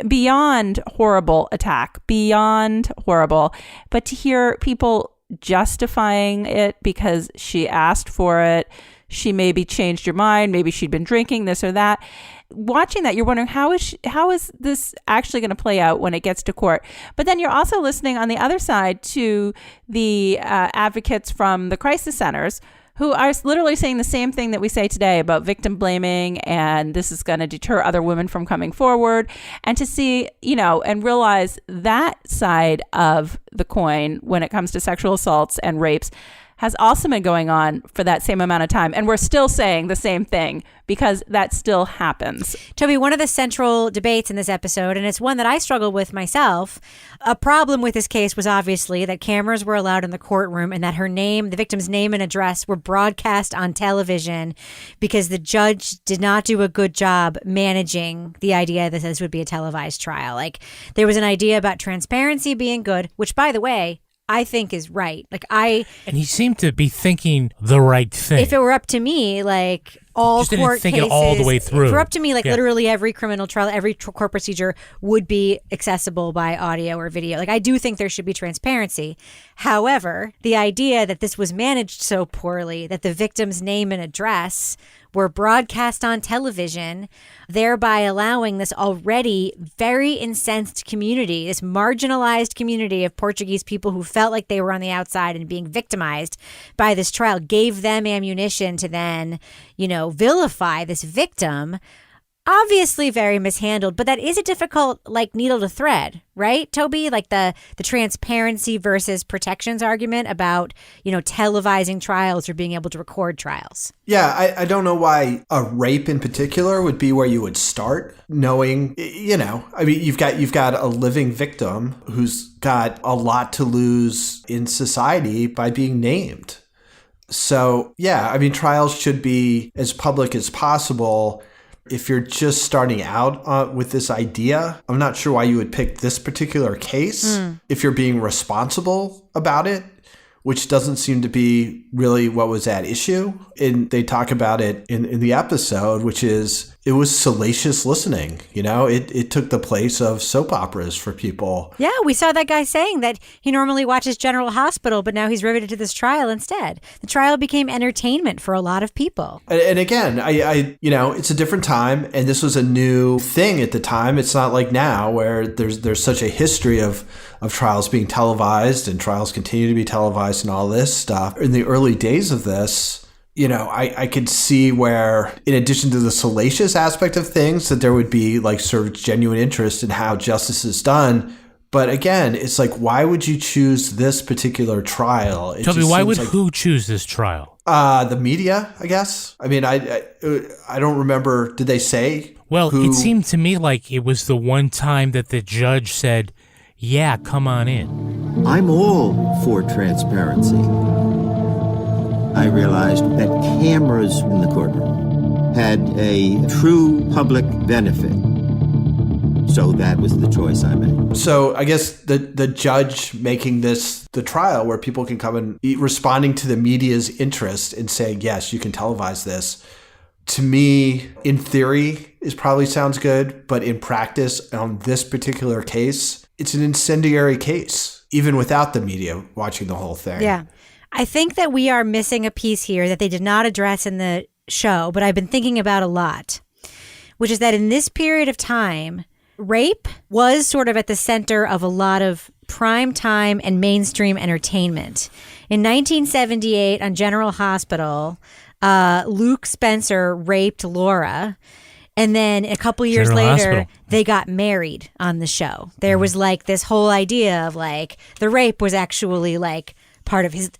beyond horrible attack, beyond horrible, but to hear people justifying it because she asked for it, she maybe changed your mind, maybe she'd been drinking, this or that. Watching that, you're wondering, how is this actually going to play out when it gets to court? But then you're also listening on the other side to the advocates from the crisis centers who are literally saying the same thing that we say today about victim blaming, and this is going to deter other women from coming forward. And to see, and realize that side of the coin when it comes to sexual assaults and rapes has also been going on for that same amount of time. And we're still saying the same thing because that still happens. Toby, one of the central debates in this episode, and it's one that I struggled with myself, a problem with this case was obviously that cameras were allowed in the courtroom and that the victim's name and address were broadcast on television because the judge did not do a good job managing the idea that this would be a televised trial. Like, there was an idea about transparency being good, which, by the way, I think is right. And he seemed to be thinking the right thing. If it were up to me, all just didn't court think cases, it all the way through. If it were up to me, literally every criminal trial, every court procedure would be accessible by audio or video. I do think there should be transparency. However, the idea that this was managed so poorly, that the victim's name and address were broadcast on television, thereby allowing this already very incensed community, this marginalized community of Portuguese people who felt like they were on the outside and being victimized by this trial, gave them ammunition to then, vilify this victim. obviously very mishandled, but that is a difficult needle to thread, right, Toby? Like the transparency versus protections argument about, televising trials or being able to record trials. Yeah, I don't know why a rape in particular would be where you would start, knowing, you've got a living victim who's got a lot to lose in society by being named. So, yeah, trials should be as public as possible. If you're just starting out with this idea, I'm not sure why you would pick this particular case if you're being responsible about it, which doesn't seem to be really what was at issue. And they talk about it in the episode, which is it was salacious listening. It took the place of soap operas for people. Yeah, we saw that guy saying that he normally watches General Hospital, but now he's riveted to this trial instead. The trial became entertainment for a lot of people. And again, I it's a different time, and this was a new thing at the time. It's not like now where there's such a history of trials being televised, and trials continue to be televised and all this stuff. In the early days of this, I could see where, in addition to the salacious aspect of things, that there would be sort of genuine interest in how justice is done. But again, it's why would you choose this particular trial? Toby, why would who choose this trial? The media, I guess. I don't remember. Did they say? Well, who? It seemed to me like it was the one time that the judge said, yeah, come on in. I'm all for transparency. I realized that cameras in the courtroom had a true public benefit. So that was the choice I made. So I guess the judge making this the trial where people can come and responding to the media's interest and saying, yes, you can televise this. To me, in theory, it probably sounds good, but in practice, on this particular case, it's an incendiary case, even without the media watching the whole thing. Yeah. I think that we are missing a piece here that they did not address in the show, but I've been thinking about a lot, which is that in this period of time, rape was sort of at the center of a lot of prime time and mainstream entertainment. In 1978 on General Hospital, Luke Spencer raped Laura. And then a couple years later, they got married on the show. There was this whole idea of the rape was actually part of his,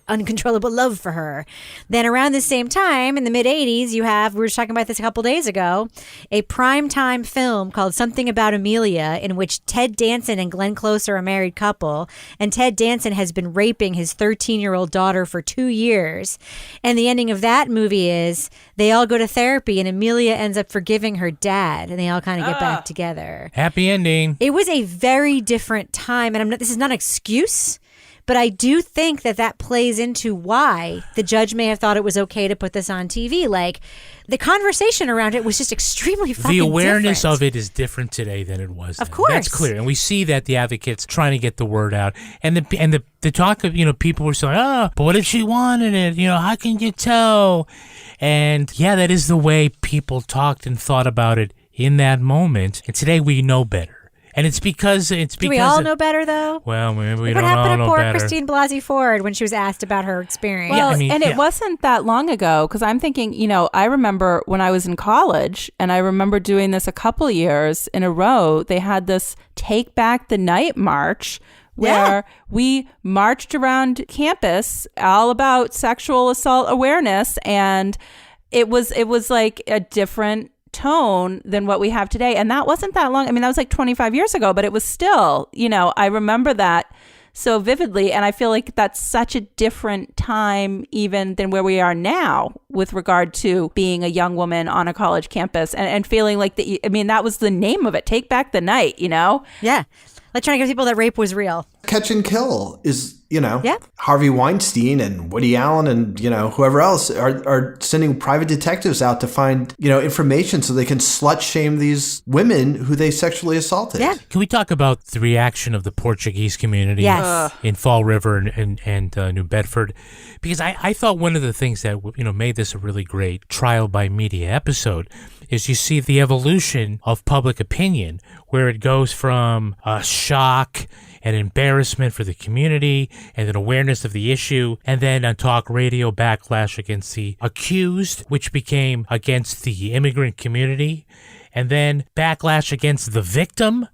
uncontrollable love for her. Then around the same time, in the mid-'80s, we were just talking about this a couple days ago, a primetime film called Something About Amelia, in which Ted Danson and Glenn Close are a married couple, and Ted Danson has been raping his 13-year-old daughter for 2 years. And the ending of that movie is they all go to therapy, and Amelia ends up forgiving her dad, and they all kind of get back together. Happy ending. It was a very different time, and this is not an excuse, but I do think that plays into why the judge may have thought it was okay to put this on TV. The conversation around it was just extremely fucking The awareness different. of it is different today than it was then. Of course. That's clear. And we see that the advocates trying to get the word out. And the talk of, people were saying, but what if she wanted it? How can you tell? And yeah, that is the way people talked and thought about it in that moment. And today we know better. And it's because Do we all know better, though? Well, maybe we what don't all happened to know poor better. Christine Blasey Ford when she was asked about her experience? Well, it wasn't that long ago, because I'm thinking, I remember when I was in college, and I remember doing this a couple years in a row. They had this Take Back the Night march where we marched around campus all about sexual assault awareness, and it was like a different tone than what we have today. And that wasn't that long. That was 25 years ago, but it was still, I remember that so vividly. And I feel like that's such a different time even than where we are now with regard to being a young woman on a college campus and feeling like that was the name of it. Take Back the Night, Yeah. Like trying to give people that rape was real. Catch and Kill is, Harvey Weinstein and Woody Allen and, whoever else are sending private detectives out to find, information so they can slut shame these women who they sexually assaulted. Yeah. Can we talk about the reaction of the Portuguese community in Fall River and New Bedford? Because I thought one of the things that, made this a really great trial by media episode is you see the evolution of public opinion, where it goes from shock and embarrassment for the community and an awareness of the issue, and then on talk radio backlash against the accused, which became against the immigrant community. and then backlash against the victim,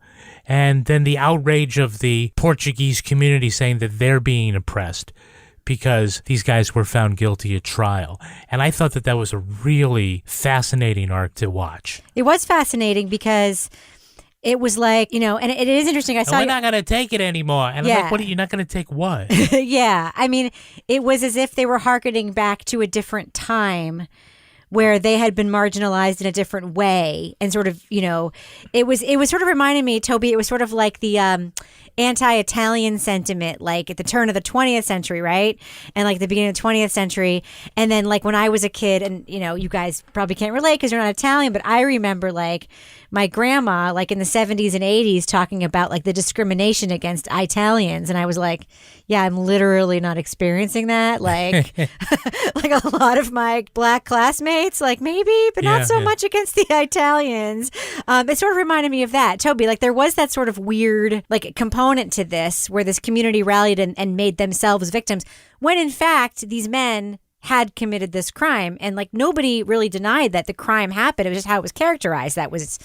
and then the outrage of the Portuguese community saying that they're being oppressed because these guys were found guilty at trial. And I thought that was a really fascinating arc to watch. It was fascinating because it was like, and it is interesting. We're not going to take it anymore. And I'm like, what are you not going to take what? Yeah. I mean, it was as if they were hearkening back to a different time where they had been marginalized in a different way. And sort of, it was sort of reminding me, Toby, it was sort of like the anti-Italian sentiment, like at the turn of the 20th century, right? And like the beginning of the 20th century. And then like when I was a kid, and you guys probably can't relate because you're not Italian, but I remember like my grandma, like in the 70s and 80s, talking about like the discrimination against Italians. And I was like, yeah, I'm literally not experiencing that. Like, like a lot of my black classmates, like maybe, but not so much against the Italians. It sort of reminded me of that. Toby, like there was that sort of weird like component to this where this community rallied and made themselves victims when in fact these men had committed this crime, and like nobody really denied that the crime happened. It was just how it was characterized that was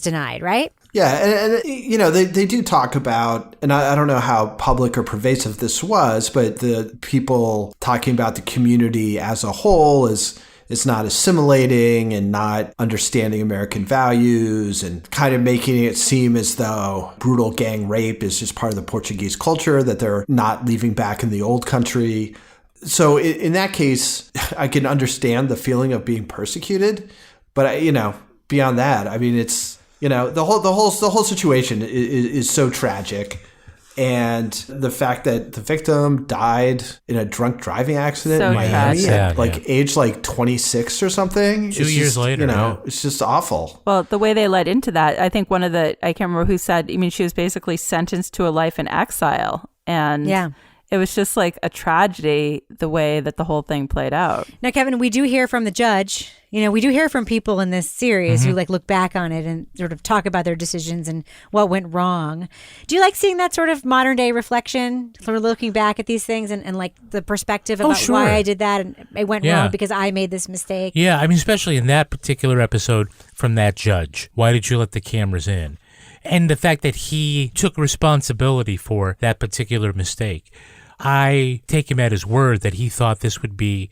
denied, right? Yeah, and they do talk about, and I don't know how public or pervasive this was, but the people talking about the community as a whole is not assimilating and not understanding American values, and kind of making it seem as though brutal gang rape is just part of the Portuguese culture, that they're not leaving back in the old country. So in that case, I can understand the feeling of being persecuted, but beyond that, I mean, it's the whole situation is so tragic, and the fact that the victim died in a drunk driving accident in Miami at age 26 or something. 2 years later, it's just awful. Well, the way they led into that, I think I can't remember who said. I mean, she was basically sentenced to a life in exile, and it was just like a tragedy the way that the whole thing played out. Now, Kevin, we do hear from the judge. We do hear from people in this series who like look back on it and sort of talk about their decisions and what went wrong. Do you like seeing that sort of modern day reflection, sort of looking back at these things and like the perspective about why I did that and it went wrong because I made this mistake? Yeah, I mean, especially in that particular episode from that judge. Why did you let the cameras in? And the fact that he took responsibility for that particular mistake. I take him at his word that he thought this would be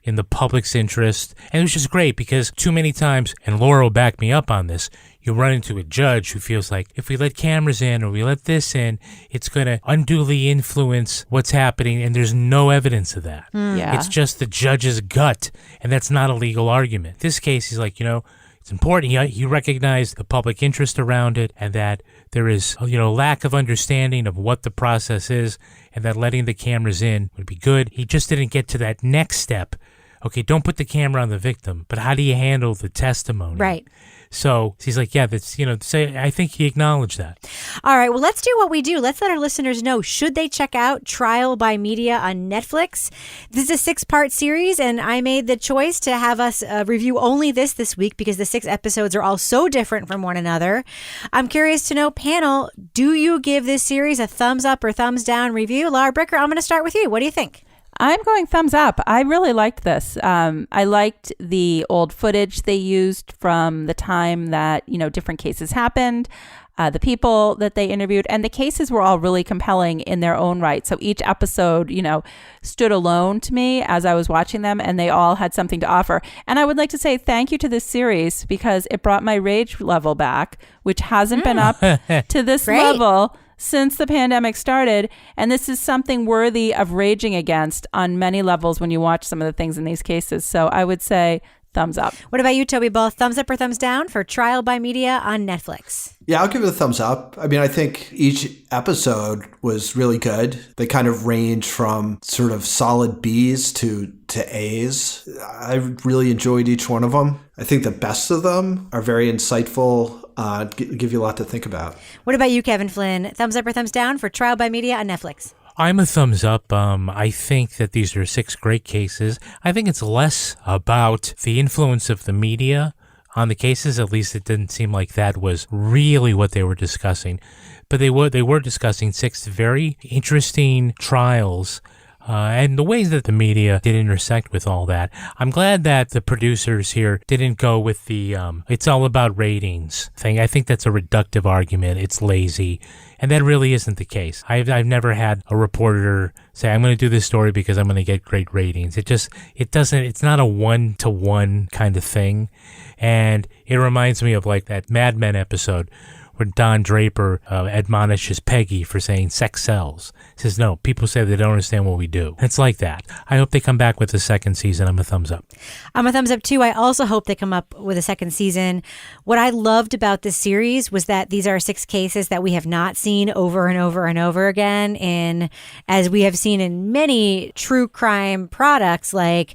in the public's interest. And it was just great because too many times, and Laura will back me up on this, you run into a judge who feels like if we let cameras in or we let this in, it's going to unduly influence what's happening, and there's no evidence of that. Yeah. It's just the judge's gut, and that's not a legal argument. This case, he's like, it's important. He recognized the public interest around it and that there is, lack of understanding of what the process is and that letting the cameras in would be good. He just didn't get to that next step. Okay, don't put the camera on the victim, but how do you handle the testimony? Right. So he's like, I think he acknowledged that. All right, well, let's do what we do. Let's let our listeners know, should they check out Trial by Media on Netflix? This is a 6-part series, and I made the choice to have us review only this week because the 6 episodes are all so different from one another. I'm curious to know, panel, do you give this series a thumbs up or thumbs down review? Laura Bricker, I'm going to start with you. What do you think? I'm going thumbs up. I really liked this. I liked the old footage they used from the time that, different cases happened, the people that they interviewed, and the cases were all really compelling in their own right. So each episode, stood alone to me as I was watching them, and they all had something to offer. And I would like to say thank you to this series because it brought my rage level back, which hasn't been up to this level since the pandemic started, and this is something worthy of raging against on many levels when you watch some of the things in these cases. So I would say thumbs up. What about you, Toby? Both thumbs up or thumbs down for Trial by Media on Netflix? Yeah, I'll give it a thumbs up. I mean, I think each episode was really good. They kind of range from sort of solid Bs to As. I really enjoyed each one of them. I think the best of them are very insightful, give you a lot to think about. What about you, Kevin Flynn? Thumbs up or thumbs down for Trial by Media on Netflix? I'm a thumbs up. I think that these are 6 great cases. I think it's less about the influence of the media on the cases. At least it didn't seem like that was really what they were discussing. But they were discussing 6 very interesting trials and the ways that the media did intersect with all that. I'm glad that the producers here didn't go with the it's all about ratings thing. I think that's a reductive argument. It's lazy. And that really isn't the case. I've never had a reporter say, I'm going to do this story because I'm going to get great ratings. It's not a one-to-one kind of thing. And it reminds me of like that Mad Men episode where Don Draper admonishes Peggy for saying sex sells. He says, no, people say they don't understand what we do. It's like that. I hope they come back with a second season. I'm a thumbs up. I'm a thumbs up too. I also hope they come up with a second season. What I loved about this series was that these are 6 cases that we have not seen over and over and over again. And as we have seen in many true crime products, like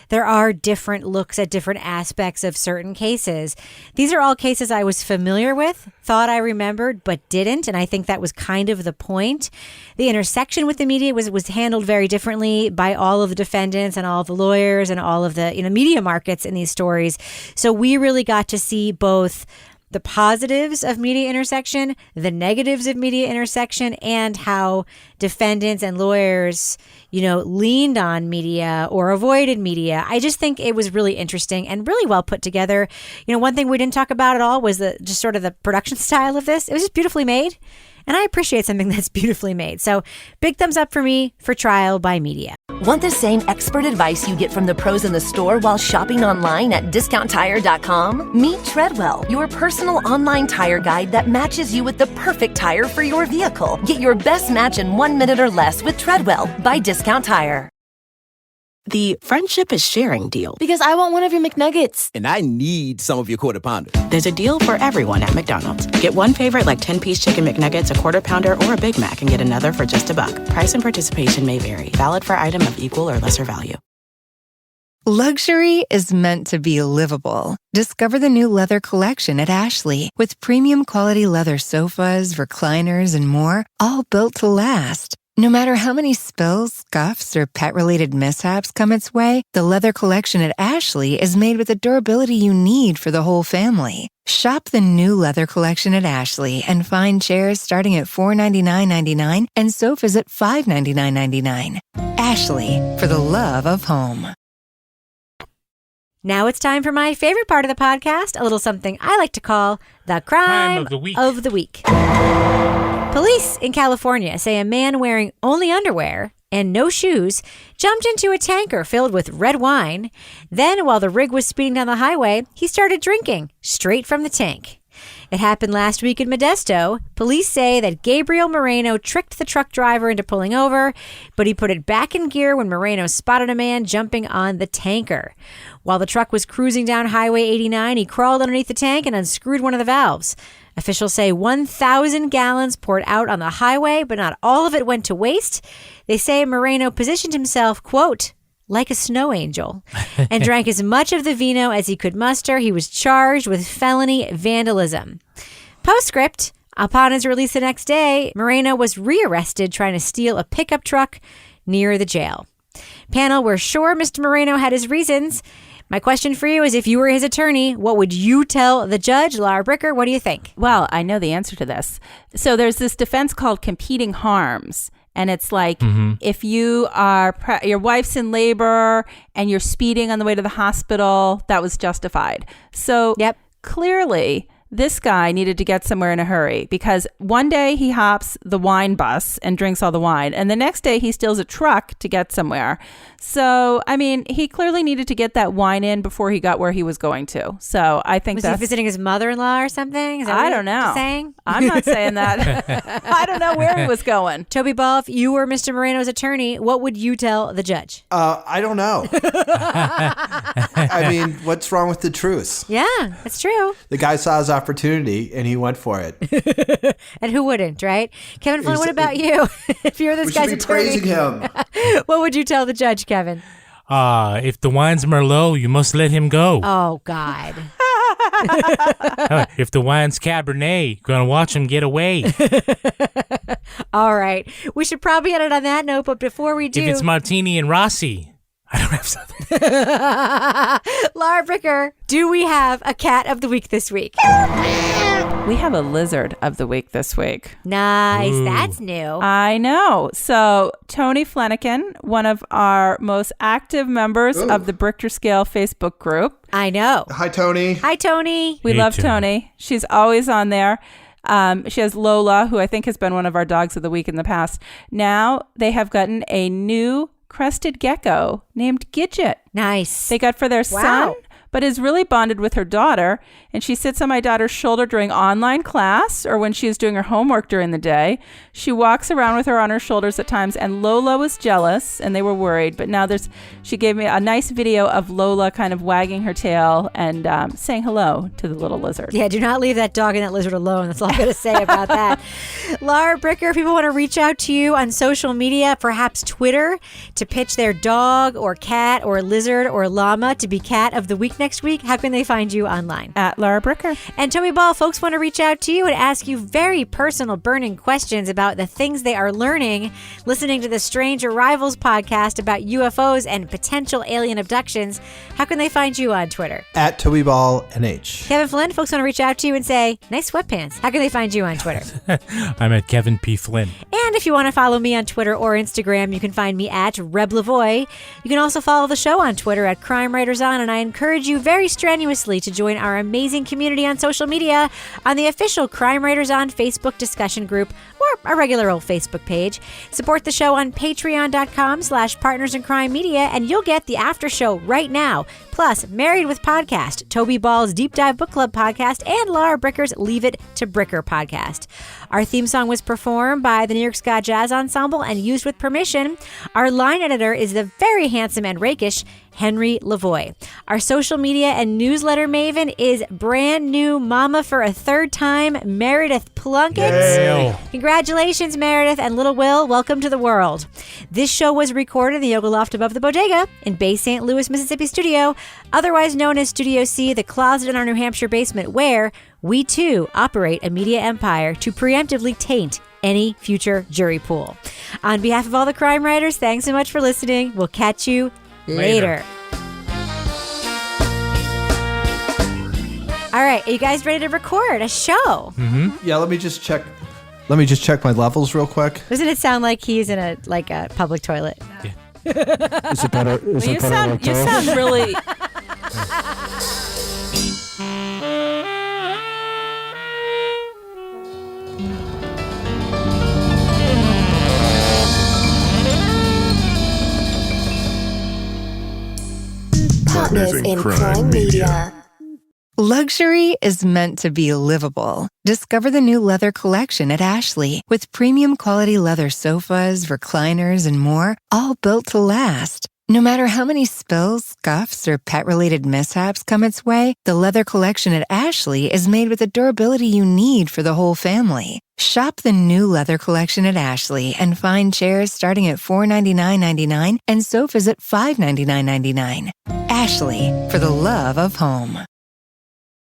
there are different looks at different aspects of certain cases. These are all cases I was familiar with, thought I remembered, but didn't. And I think that was kind of the point. The intersection with the media was handled very differently by all of the defendants and all of the lawyers and all of the media markets in these stories. So we really got to see both the positives of media intersection, the negatives of media intersection, and how defendants and lawyers, leaned on media or avoided media. I just think it was really interesting and really well put together. One thing we didn't talk about at all was just sort of the production style of this. It was just beautifully made. And I appreciate something that's beautifully made. So big thumbs up for me for Trial by Media. Want the same expert advice you get from the pros in the store while shopping online at discounttire.com? Meet Treadwell, your personal online tire guide that matches you with the perfect tire for your vehicle. Get your best match in 1 minute or less with Treadwell by Discount Tire. The friendship is sharing deal. Because I want one of your McNuggets. And I need some of your Quarter Pounder. There's a deal for everyone at McDonald's. Get one favorite like 10-piece chicken McNuggets, a Quarter Pounder, or a Big Mac and get another for just $1. Price and participation may vary. Valid for item of equal or lesser value. Luxury is meant to be livable. Discover the new leather collection at Ashley with premium quality leather sofas, recliners, and more, all built to last. No matter how many spills, scuffs, or pet-related mishaps come its way, the leather collection at Ashley is made with the durability you need for the whole family. Shop the new leather collection at Ashley and find chairs starting at $499.99 and sofas at $599.99. Ashley, for the love of home. Now it's time for my favorite part of the podcast, a little something I like to call the crime of the week. Of the week. Police in California say a man wearing only underwear and no shoes jumped into a tanker filled with red wine. Then, while the rig was speeding down the highway, he started drinking straight from the tank. It happened last week in Modesto. Police say that Gabriel Moreno tricked the truck driver into pulling over, but he put it back in gear when Moreno spotted a man jumping on the tanker. While the truck was cruising down Highway 89, he crawled underneath the tank and unscrewed one of the valves. Officials say 1,000 gallons poured out on the highway, but not all of it went to waste. They say Moreno positioned himself, quote, like a snow angel, and drank as much of the vino as he could muster. He was charged with felony vandalism. Postscript, upon his release the next day, Moreno was rearrested trying to steal a pickup truck near the jail. Panel, we're sure Mr. Moreno had his reasons. My question for you is, if you were his attorney, what would you tell the judge? Laura Bricker, what do you think? Well, I know the answer to this. So there's this defense called competing harms. And it's like, if you are, your wife's in labor and you're speeding on the way to the hospital, that was justified. So clearly, this guy needed to get somewhere in a hurry, because one day he hops the wine bus and drinks all the wine, and the next day he steals a truck to get somewhere. So, I mean, he clearly needed to get that wine in before he got where he was going to. So I think was he visiting his mother-in-law or something? Is that I don't know. Saying? I'm not saying that. I don't know where he was going. Toby Ball, if you were Mr. Moreno's attorney, what would you tell the judge? I don't know. I mean, what's wrong with the truth? Yeah, that's true. The guy saw his opportunity and he went for it. And who wouldn't, right? Kevin Flynn, what about you? If you're this guy's attorney, praising him. What would you tell the judge, Kevin? If the wine's Merlot, you must let him go. Oh, God. If the wine's Cabernet, you're going to watch him get away. All right. We should probably end it on that note, but before we do... If it's Martini and Rossi, I don't have something. Laura Bricker, do we have a cat of the week this week? We have a lizard of the week this week. Nice. That's new. I know. So Tony Flanagan, one of our most active members of the Brichter Scale Facebook group. I know. Hi, Tony. Hi, Tony. We love Tony. She's always on there. She has Lola, who I think has been one of our dogs of the week in the past. Now they have gotten a new crested gecko named Gidget. Nice. They got for their son, but is really bonded with her daughter. And she sits on my daughter's shoulder during online class or when she is doing her homework during the day. She walks around with her on her shoulders at times, and Lola was jealous and they were worried. But now she gave me a nice video of Lola kind of wagging her tail and saying hello to the little lizard. Yeah, do not leave that dog and that lizard alone. That's all I'm going to say about that. Laura Bricker, if people want to reach out to you on social media, perhaps Twitter, to pitch their dog or cat or lizard or llama to be cat of the week next week, how can they find you online? At Laura Bricker. And Toby Ball, folks want to reach out to you and ask you very personal, burning questions about the things they are learning listening to the Strange Arrivals podcast about UFOs and potential alien abductions. How can they find you on Twitter? At Toby Ball NH. Kevin Flynn, folks want to reach out to you and say, nice sweatpants. How can they find you on Twitter? I'm at Kevin P. Flynn. And if you want to follow me on Twitter or Instagram, you can find me at Reb Lavoie. You can also follow the show on Twitter at Crime Writers On, and I encourage you very strenuously to join our amazing community on social media on the official Crime Writers On Facebook discussion group or our regular old Facebook page. Support the show on patreon.com/partnersincrimemedia, and you'll get the after show right now. Plus, Married with Podcast, Toby Ball's Deep Dive Book Club podcast, and Laura Bricker's Leave It to Bricker podcast. Our theme song was performed by the New York Ska Jazz Ensemble and used with permission. Our line editor is the very handsome and rakish Henry Lavoie. Our social media and newsletter maven is brand new mama for a third time, Meredith Plunkett. Yay. Congratulations, Meredith, and little Will, welcome to the world. This show was recorded in the Yoga Loft above the Bodega in Bay St. Louis, Mississippi studio, otherwise known as Studio C, the closet in our New Hampshire basement, where we too operate a media empire to preemptively taint any future jury pool. On behalf of all the crime writers, thanks so much for listening. We'll catch you later. All right, are you guys ready to record a show? Mm-hmm. Yeah, let me just check my levels real quick. Doesn't it sound like he's in a public toilet? Yeah. Is it better? You sound really. Partners in Crime Media. Luxury is meant to be livable. Discover the new leather collection at Ashley with premium quality leather sofas, recliners, and more, all built to last. No matter how many spills, scuffs, or pet-related mishaps come its way, the leather collection at Ashley is made with the durability you need for the whole family. Shop the new leather collection at Ashley and find chairs starting at $499.99 and sofas at $599.99. Ashley, for the love of home.